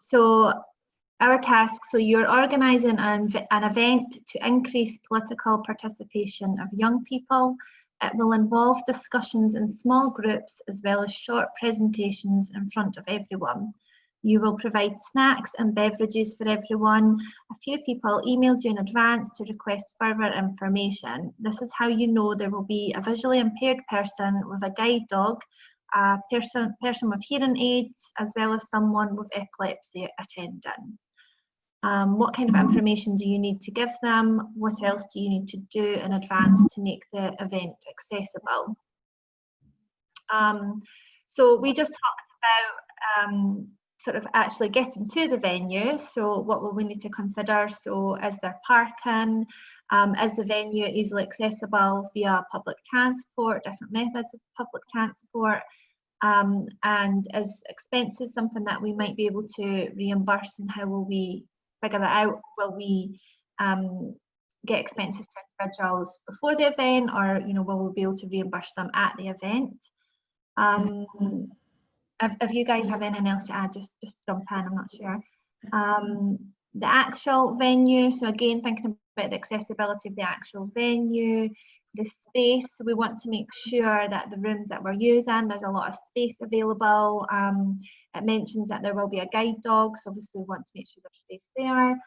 So our task, so you're organising an event to increase political participation of young people. It will involve discussions in small groups as well as short presentations in front of everyone. You will provide snacks and beverages for everyone. A few people emailed you in advance to request further information. This is how you know there will be a visually impaired person with a guide dog, a person with hearing aids, as well as someone with epilepsy attending. What kind of information do you need to give them? What else do you need to do in advance to make the event accessible? So we just talked about sort of actually getting to the venue. So what will we need to consider? So is there parking? Is the venue easily accessible via public transport, different methods of public transport? And is expenses something that we might be able to reimburse, and how will we figure that out? Will we get expenses to individuals before the event, or will we be able to reimburse them at the event? If you guys have anything else to add, just jump in, I'm not sure. The actual venue, so again, thinking about the accessibility of the actual venue, the space, so we want to make sure that the rooms that we're using, there's a lot of space available. It mentions that there will be a guide dog, so obviously we want to make sure there's space there,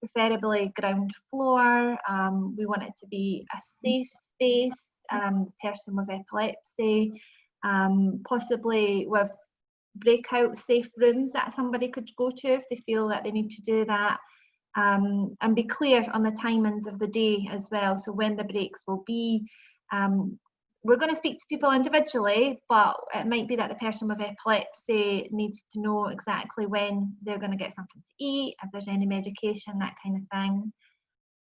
preferably ground floor. We want it to be a safe space, person with epilepsy, possibly with breakout safe rooms that somebody could go to if they feel that they need to do that, and be clear on the timings of the day as well, so when the breaks will be. We're going to speak to people individually, but it might be that the person with epilepsy needs to know exactly when they're going to get something to eat, if there's any medication, that kind of thing.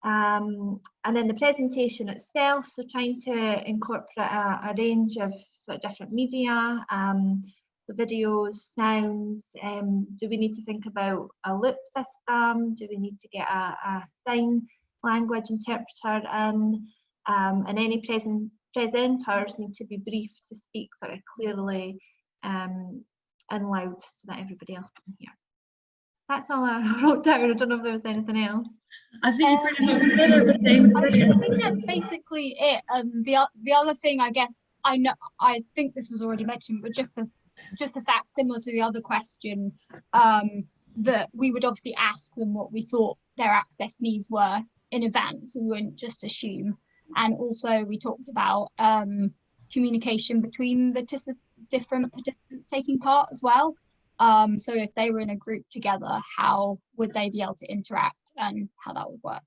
And then the presentation itself, so trying to incorporate a range of sort of different media, the videos, sounds. Do we need to think about a loop system? Do we need to get a sign language interpreter in? And any presenters need to be briefed to speak sort of clearly and loud so that everybody else can hear. That's all I wrote down. I don't know if there was anything else. I think you pretty much said everything. I think that's basically it. The other thing, I guess, I think this was already mentioned, but just the fact, similar to the other question, that we would obviously ask them what we thought their access needs were in advance, and we wouldn't just assume. And also we talked about communication between the different participants taking part as well. So if they were in a group together, how would they be able to interact and how that would work?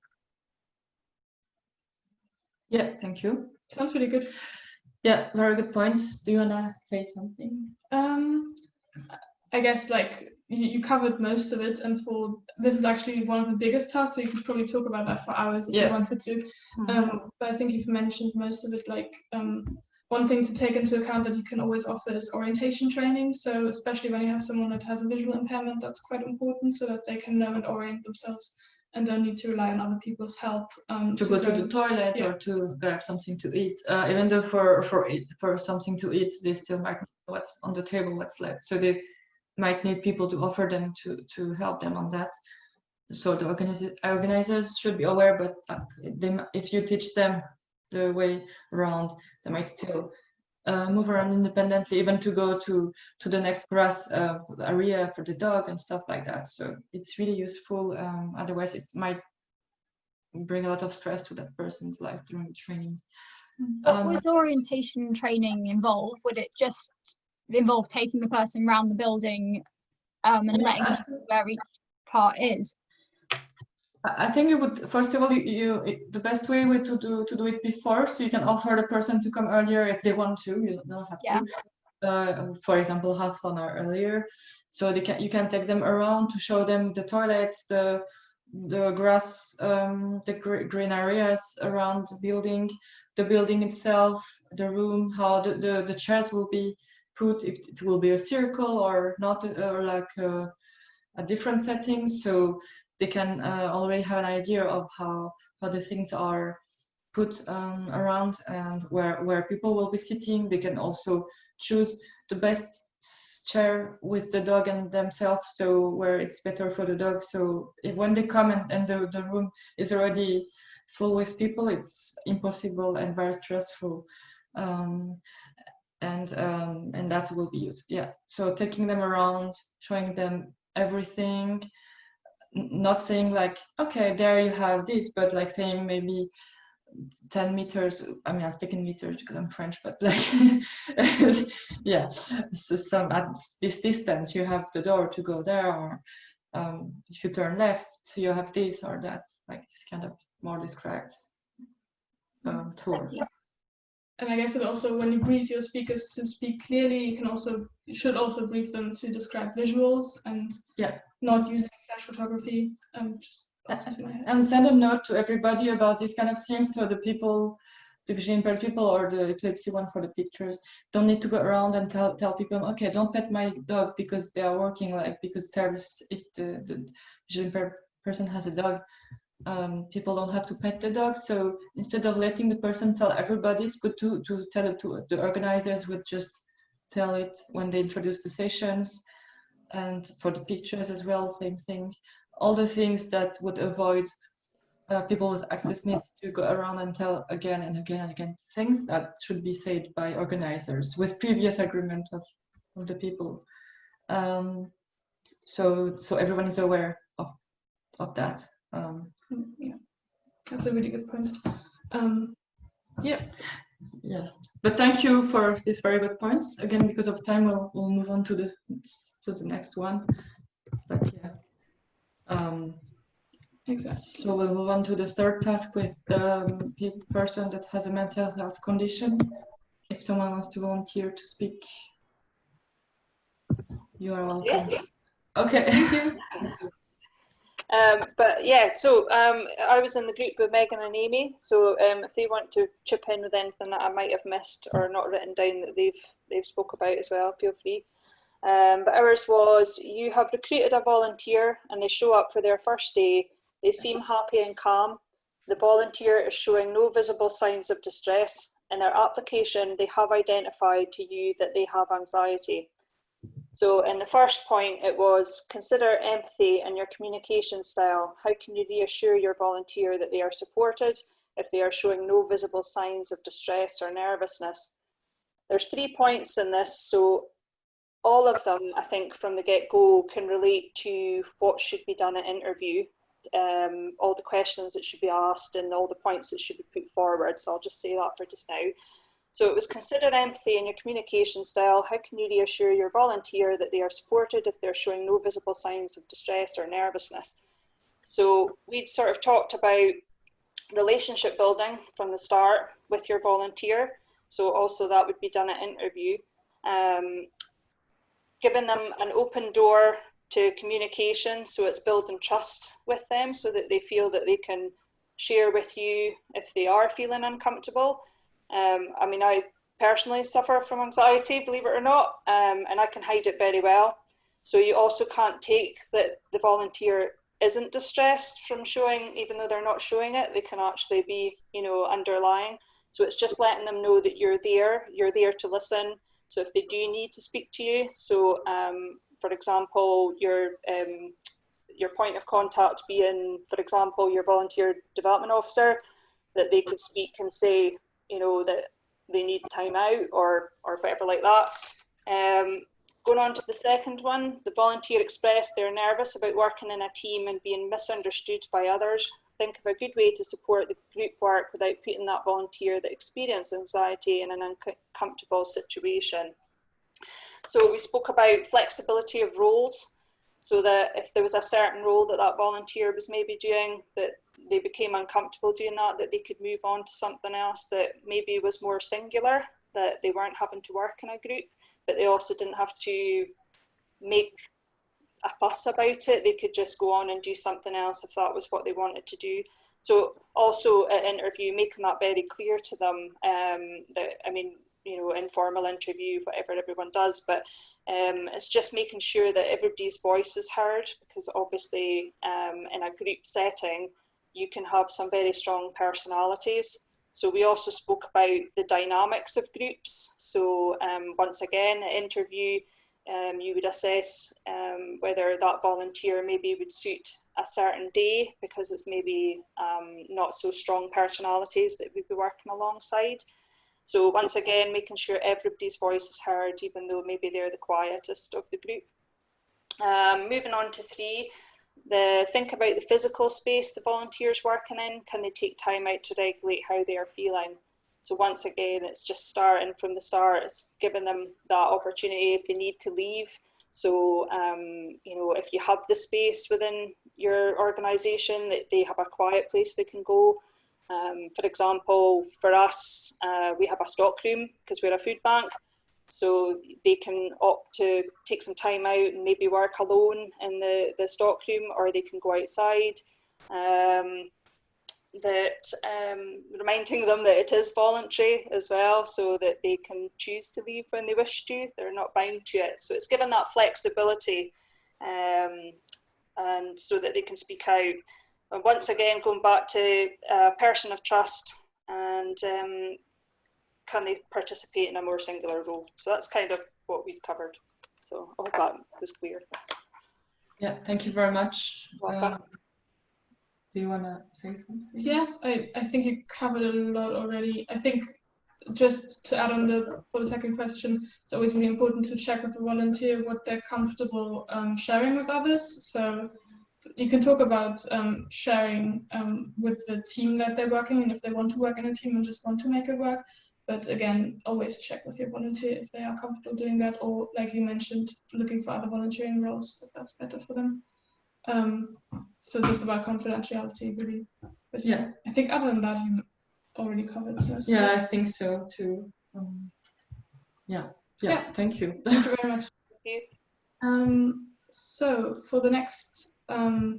Yeah, thank you. Sounds really good. Yeah, very good points. Do you want to say something? I guess like you covered most of it, and this is actually one of the biggest tasks, so you could probably talk about that for hours if you wanted to. But I think you've mentioned most of it. Like one thing to take into account that you can always offer is orientation training. So especially when you have someone that has a visual impairment, that's quite important, so that they can know and orient themselves and don't need to rely on other people's help to go to the toilet or to grab something to eat. Even though for something to eat, they still might know what's on the table, what's left. So they might need people to offer them to help them on that. So the organizers should be aware, but if you teach them the way around, they might still move around independently, even to go to the next grass area for the dog and stuff like that. So it's really useful. Otherwise, it might bring a lot of stress to that person's life during the training. What would orientation training involve? Would it just involve taking the person around the building and letting them see where each part is? I think you would, first of all, the best way would to do it before, so you can offer the person to come earlier if they want to. You don't have to. For example, half an hour earlier, so you can take them around to show them the toilets, the grass, the green areas around the building itself, the room, how the chairs will be put, if it will be a circle or not, or like a different setting. So they can already have an idea of how the things are put around and where people will be sitting. They can also choose the best chair with the dog and themselves, so where it's better for the dog. So when they come and the room is already full with people, it's impossible and very stressful. And that will be used. Yeah. So taking them around, showing them everything, not saying like, okay, there you have this, but like saying maybe 10 meters. I mean, I speak in meters because I'm French, but like, yeah, so at this distance, you have the door to go there, or if you turn left, you have this or that, like this kind of more described tour. And I guess it also, when you brief your speakers to speak clearly, you should also brief them to describe visuals and not using flash photography. And send a note to everybody about these kind of things, so the visually impaired people or the epilepsy one for the pictures don't need to go around and tell people, okay, don't pet my dog because they are working, like, because if the visually impaired person has a dog, people don't have to pet the dog. So instead of letting the person tell everybody, it's good to tell it to the organizers. Would just tell it when they introduce the sessions, and for the pictures as well, same thing. All the things that would avoid people with access needs to go around and tell again and again and again things that should be said by organizers with previous agreement of the people. So everyone is aware of that. Yeah, that's a really good point. Yeah, but thank you for these very good points. Again, because of time, we'll move on to the next one. But yeah. Exactly. So we'll move on to the third task with the person that has a mental health condition. If someone wants to volunteer to speak, you are welcome. Yes. Okay. Thank you. But yeah, so I was in the group with Megan and Amy. So if they want to chip in with anything that I might have missed or not written down that they've spoke about as well, feel free. But ours was, you have recruited a volunteer and they show up for their first day. They seem happy and calm. The volunteer is showing no visible signs of distress. In their application, they have identified to you that they have anxiety. So in the first point, it was, consider empathy in your communication style. How can you reassure your volunteer that they are supported if they are showing no visible signs of distress or nervousness? There's 3 points in this, so all of them, I think, from the get-go can relate to what should be done at interview, all the questions that should be asked and all the points that should be put forward. So I'll just say that for just now. So it was, consider empathy in your communication style. How can you reassure your volunteer that they are supported if they're showing no visible signs of distress or nervousness? So we'd sort of talked about relationship building from the start with your volunteer. So also that would be done at interview. Giving them an open door to communication, so it's building trust with them so that they feel that they can share with you if they are feeling uncomfortable. I mean, I personally suffer from anxiety, believe it or not, and I can hide it very well. So you also can't take that the volunteer isn't distressed from showing, even though they're not showing it, they can actually be, you know, underlying. So it's just letting them know that you're there to listen. So if they do need to speak to you, so for example, your point of contact being, for example, your volunteer development officer, that they could speak and say, you know, that they need time out or whatever like that. Going on to the second one, the volunteer expressed they're nervous about working in a team and being misunderstood by others. Think of a good way to support the group work without putting that volunteer that experienced anxiety in an uncomfortable situation. So we spoke about flexibility of roles, so that if there was a certain role that that volunteer was maybe doing, that they became uncomfortable doing that, that they could move on to something else that maybe was more singular, that they weren't having to work in a group, but they also didn't have to make a fuss about it. They could just go on and do something else if that was what they wanted to do. So also at interview, making that very clear to them, that, I mean, you know, informal interview, whatever everyone does, but it's just making sure that everybody's voice is heard, because obviously in a group setting, you can have some very strong personalities. So we also spoke about the dynamics of groups. So once again, at interview, you would assess whether that volunteer maybe would suit a certain day, because it's maybe not so strong personalities that we'd be working alongside. So once again, making sure everybody's voice is heard, even though maybe they're the quietest of the group. Moving on to 3, think about the physical space the volunteer's working in. Can they take time out to regulate how they are feeling? So once again, it's just starting from the start. It's giving them that opportunity if they need to leave. So, you know, if you have the space within your organisation, that they have a quiet place they can go. For example, for us, we have a stockroom because we're a food bank. So they can opt to take some time out and maybe work alone in the stockroom, or they can go outside. Reminding them that it is voluntary as well, so that they can choose to leave when they wish to. They're not bound to it. So it's given that flexibility, and so that they can speak out. And once again, going back to a person of trust, and can they participate in a more singular role? So that's kind of what we've covered. So I hope that was clear. Yeah, thank you very much. Do you want to say something? Yeah, I think you covered a lot already. I think just to add on for the second question, it's always really important to check with the volunteer what they're comfortable sharing with others. So you can talk about sharing with the team that they're working in, if they want to work in a team and just want to make it work. But again, always check with your volunteer if they are comfortable doing that, or like you mentioned, looking for other volunteering roles if that's better for them. So just about confidentiality, really. But yeah, I think other than that, you already covered most. Yeah, I think so too. Yeah, thank you. Thank you very much. So for the next the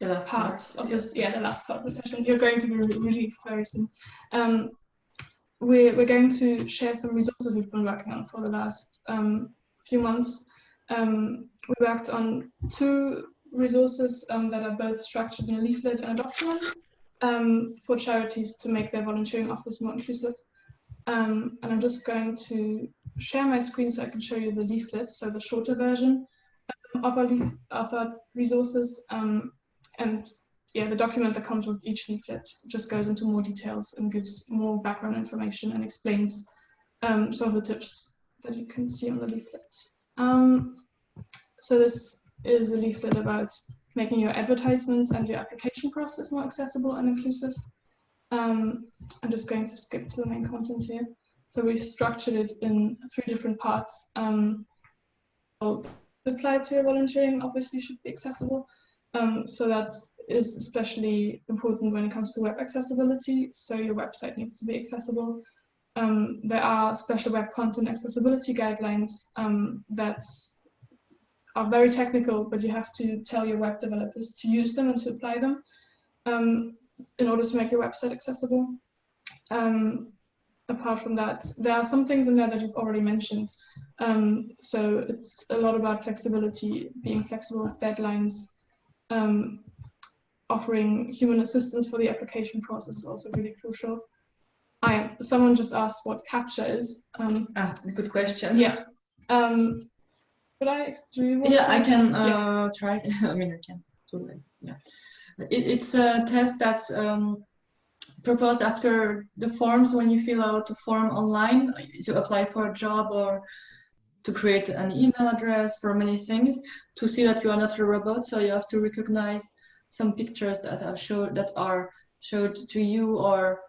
last part of this, the last part of the session, you're going to be relieved very soon. We're going to share some resources we've been working on for the last few months. We worked on 2 resources that are both structured in a leaflet and a document for charities to make their volunteering offers more inclusive. And I'm just going to share my screen so I can show you the leaflet, so the shorter version of our resources. And yeah, the document that comes with each leaflet just goes into more details and gives more background information and explains some of the tips that you can see on the leaflet. So this is a leaflet about making your advertisements and your application process more accessible and inclusive. I'm just going to skip to the main content here. So we structured it in 3 different parts. So apply to your volunteering obviously should be accessible. So that is especially important when it comes to web accessibility. So your website needs to be accessible. There are special web content accessibility guidelines that are very technical, but you have to tell your web developers to use them and to apply them in order to make your website accessible. Apart from that, there are some things in there that you've already mentioned. So it's a lot about flexibility, being flexible with deadlines. Offering human assistance for the application process is also really crucial. Someone just asked what CAPTCHA is. Good question. Yeah. I can try. I mean, I can do it. Yeah. It's a test that's proposed after the forms when you fill out a form online to apply for a job or to create an email address for many things, to see that you are not a robot. So you have to recognize some pictures that are showed to you, or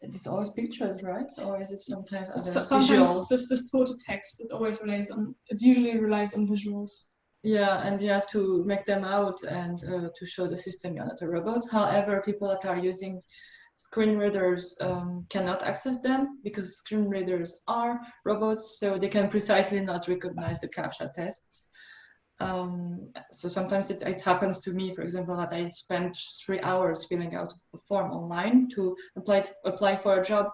it's always pictures, right? Or is it sometimes other sometimes visuals? this thought of text, it usually relies on visuals. Yeah, and you have to make them out and to show the system you're not a robot. However, people that are using screen readers cannot access them because screen readers are robots, so they can precisely not recognize the CAPTCHA tests. So sometimes it happens to me, for example, that I spent 3 hours filling out a form online to apply for a job,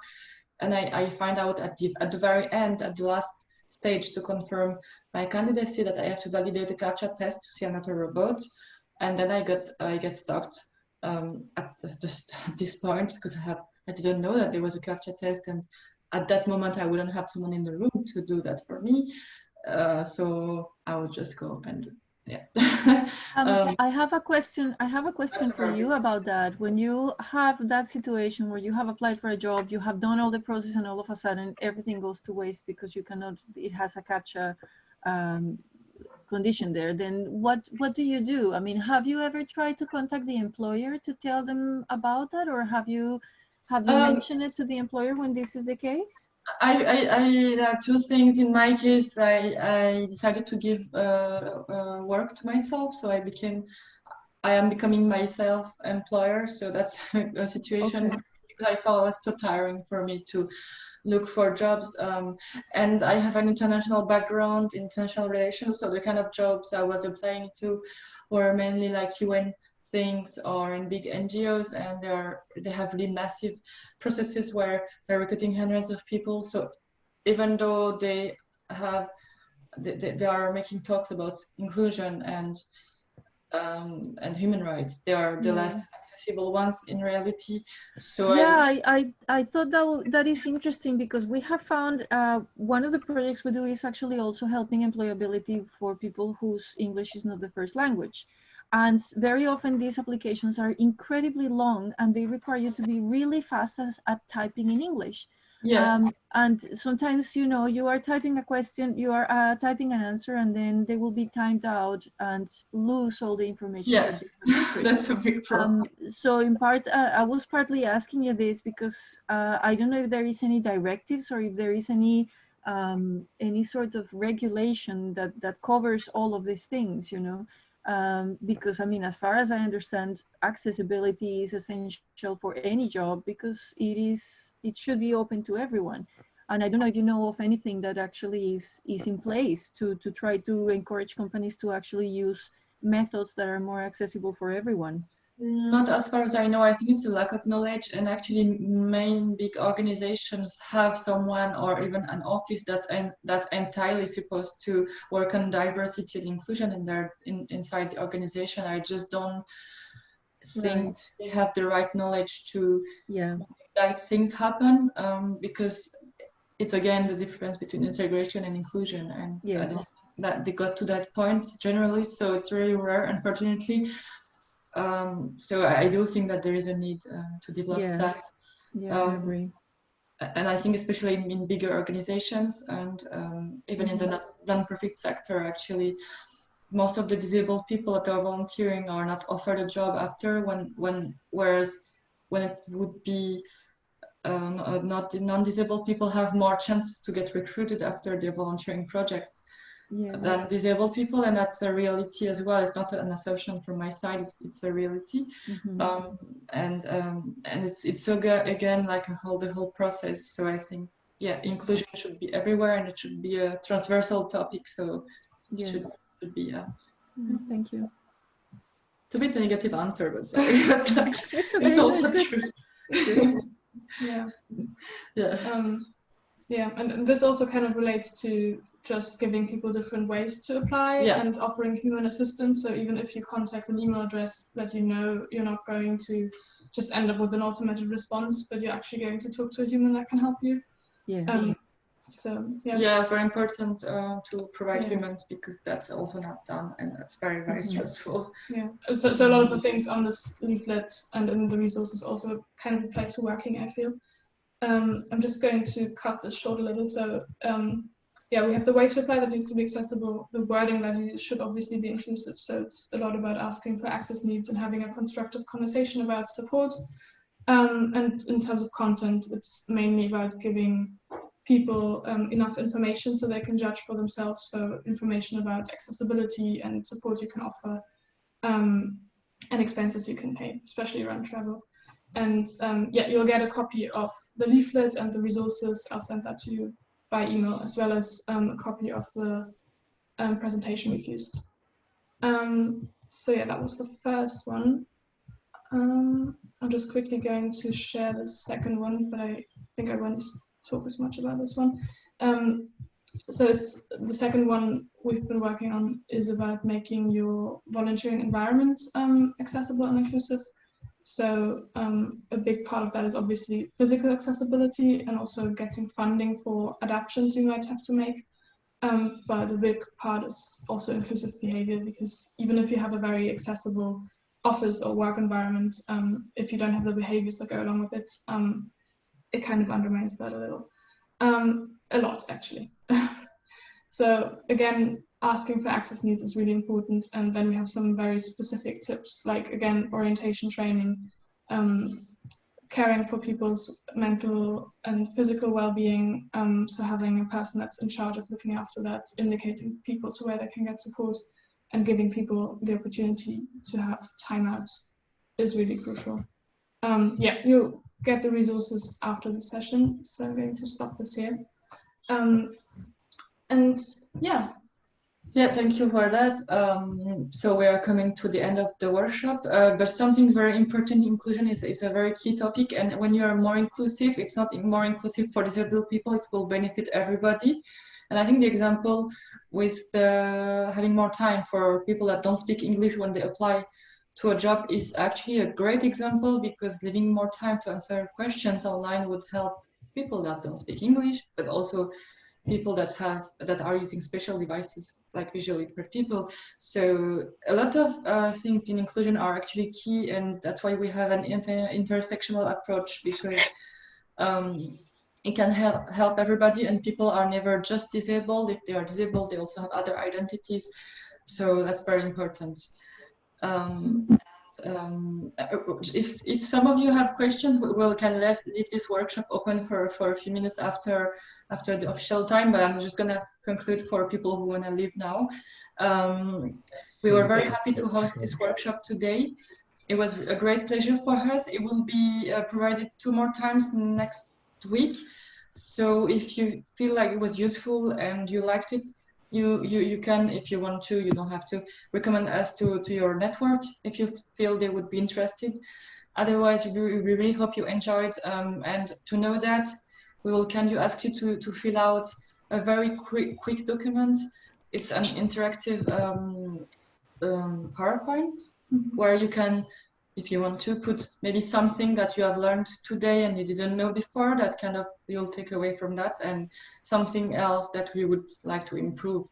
and I find out at the very end, at the last stage, to confirm my candidacy, that I have to validate the CAPTCHA test to see I'm not a robot, and then I get stopped at this point because I didn't know that there was a CAPTCHA test, and at that moment I wouldn't have someone in the room to do that for me. So I would just go and yeah. I have a question for you about that. When you have that situation where you have applied for a job, you have done all the process, and all of a sudden everything goes to waste because you cannot, it has a CAPTCHA condition there, then what do you do? I mean, have you ever tried to contact the employer to tell them about that, or have you mentioned it to the employer when this is the case? There are two things. In my case, I decided to give work to myself, so I am becoming myself employer. So that's a situation because I felt it was too tiring for me to look for jobs, and I have an international background, international relations. So the kind of jobs I was applying to were mainly like UN things or in big NGOs, and they have really massive processes where they're recruiting hundreds of people. So even though they are making talks about inclusion and human rights, they are the less accessible ones in reality. So yeah, I thought that is interesting, because we have found one of the projects we do is actually also helping employability for people whose English is not the first language. And very often these applications are incredibly long, and they require you to be really fast at typing in English. Yes. And sometimes, you know, you are typing a question, you are typing an answer, and then they will be timed out and lose all the information. Yes, that's a big problem. So in part, I was partly asking you this because I don't know if there is any directives or if there is any sort of regulation that covers all of these things, you know. Because I mean, as far as I understand, accessibility is essential for any job because it should be open to everyone. And I don't know if you know of anything that actually is in place to try to encourage companies to actually use methods that are more accessible for everyone. Not as far as I know. I think it's a lack of knowledge, and actually main big organizations have someone or even an office that's entirely supposed to work on diversity and inclusion, and they're inside the organization. I just don't think they have the right knowledge to make that things happen, because it's again the difference between integration and inclusion, and I don't think that they got to that point generally, so it's very rare, unfortunately. So I do think that there is a need to develop that. Yeah, I agree. And I think especially in bigger organizations and even in the non-profit sector, actually, most of the disabled people that are volunteering are not offered a job after, whereas when it would be not non-disabled people have more chance to get recruited after their volunteering project than disabled people, and that's a reality as well. It's not an assumption from my side, it's a reality. And it's so again like the whole process. So I think inclusion should be everywhere, and it should be a transversal topic, so it should be thank you. It's a bit a negative answer, but sorry. It's okay. It's also true. Yeah, and this also kind of relates to just giving people different ways to apply and offering human assistance. So even if you contact an email address that you know you're not going to just end up with an automated response, but you're actually going to talk to a human that can help you. So yeah. Yeah, very important to provide humans, because that's also not done, and that's very stressful. Yeah, so a lot of the things on this leaflet and in the resources also kind of apply to working, I feel. I'm just going to cut this short a little. So yeah, we have the way to apply that needs to be accessible. The wording that should obviously be inclusive. So it's a lot about asking for access needs and having a constructive conversation about support. And in terms of content, it's mainly about giving people enough information so they can judge for themselves. So information about accessibility and support you can offer, and expenses you can pay, especially around travel. And yeah, you'll get a copy of the leaflet and the resources. I'll send that to you by email, as well as a copy of the presentation we've used. So yeah, that was the first one. I'm just quickly going to share the second one, but I think I won't talk as much about this one. So it's the second one we've been working on is about making your volunteering environment accessible and inclusive. So a big part of that is obviously physical accessibility and also getting funding for adaptations you might have to make. But a big part is also inclusive behavior, because even if you have a very accessible office or work environment, if you don't have the behaviors that go along with it, it kind of undermines that a little. A lot, actually. So again, asking for access needs is really important. And then we have some very specific tips, like, again, orientation training, caring for people's mental and physical well-being. So having a person that's in charge of looking after that, indicating people to where they can get support, and giving people the opportunity to have time out is really crucial. Yeah, you'll get the resources after the session, so I'm going to stop this here. And yeah. Yeah, thank you for that. So we are coming to the end of the workshop, but something very important, inclusion is a very key topic. And when you are more inclusive, it's not more inclusive for disabled people, it will benefit everybody. And I think the example with having more time for people that don't speak English when they apply to a job is actually a great example, because leaving more time to answer questions online would help people that don't speak English, but also people that are using special devices like visually impaired people. So a lot of things in inclusion are actually key, and that's why we have an intersectional approach, because it can help everybody, and people are never just disabled. If they are disabled, they also have other identities. So that's very important. If some of you have questions, we can leave this workshop open for a few minutes after the official time, but I'm just gonna conclude for people who wanna leave now. We were very happy to host this workshop today. It was a great pleasure for us. It will be provided 2 more times next week. So if you feel like it was useful and you liked it, you can, if you want to, you don't have to, recommend us to your network if you feel they would be interested. Otherwise, we really hope you enjoyed, and to know that, can you ask you to fill out a very quick document. It's an interactive PowerPoint where you can, if you want to, put maybe something that you have learned today and you didn't know before, that kind of you'll take away from that, and something else that we would like to improve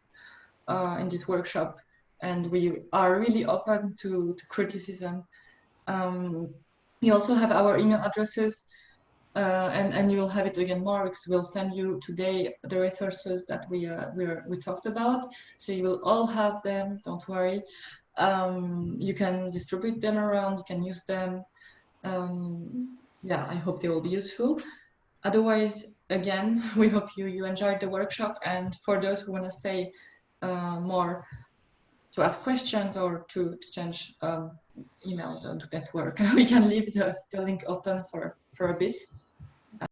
in this workshop. And we are really open to criticism. We also have our email addresses, and you will have it again more, because we'll send you today the resources that we talked about. So you will all have them, don't worry. You can distribute them around, you can use them. Yeah, I hope they will be useful. Otherwise, again, we hope you enjoyed the workshop, and for those who want to stay more to ask questions or to change emails and to network, we can leave the link open for a bit.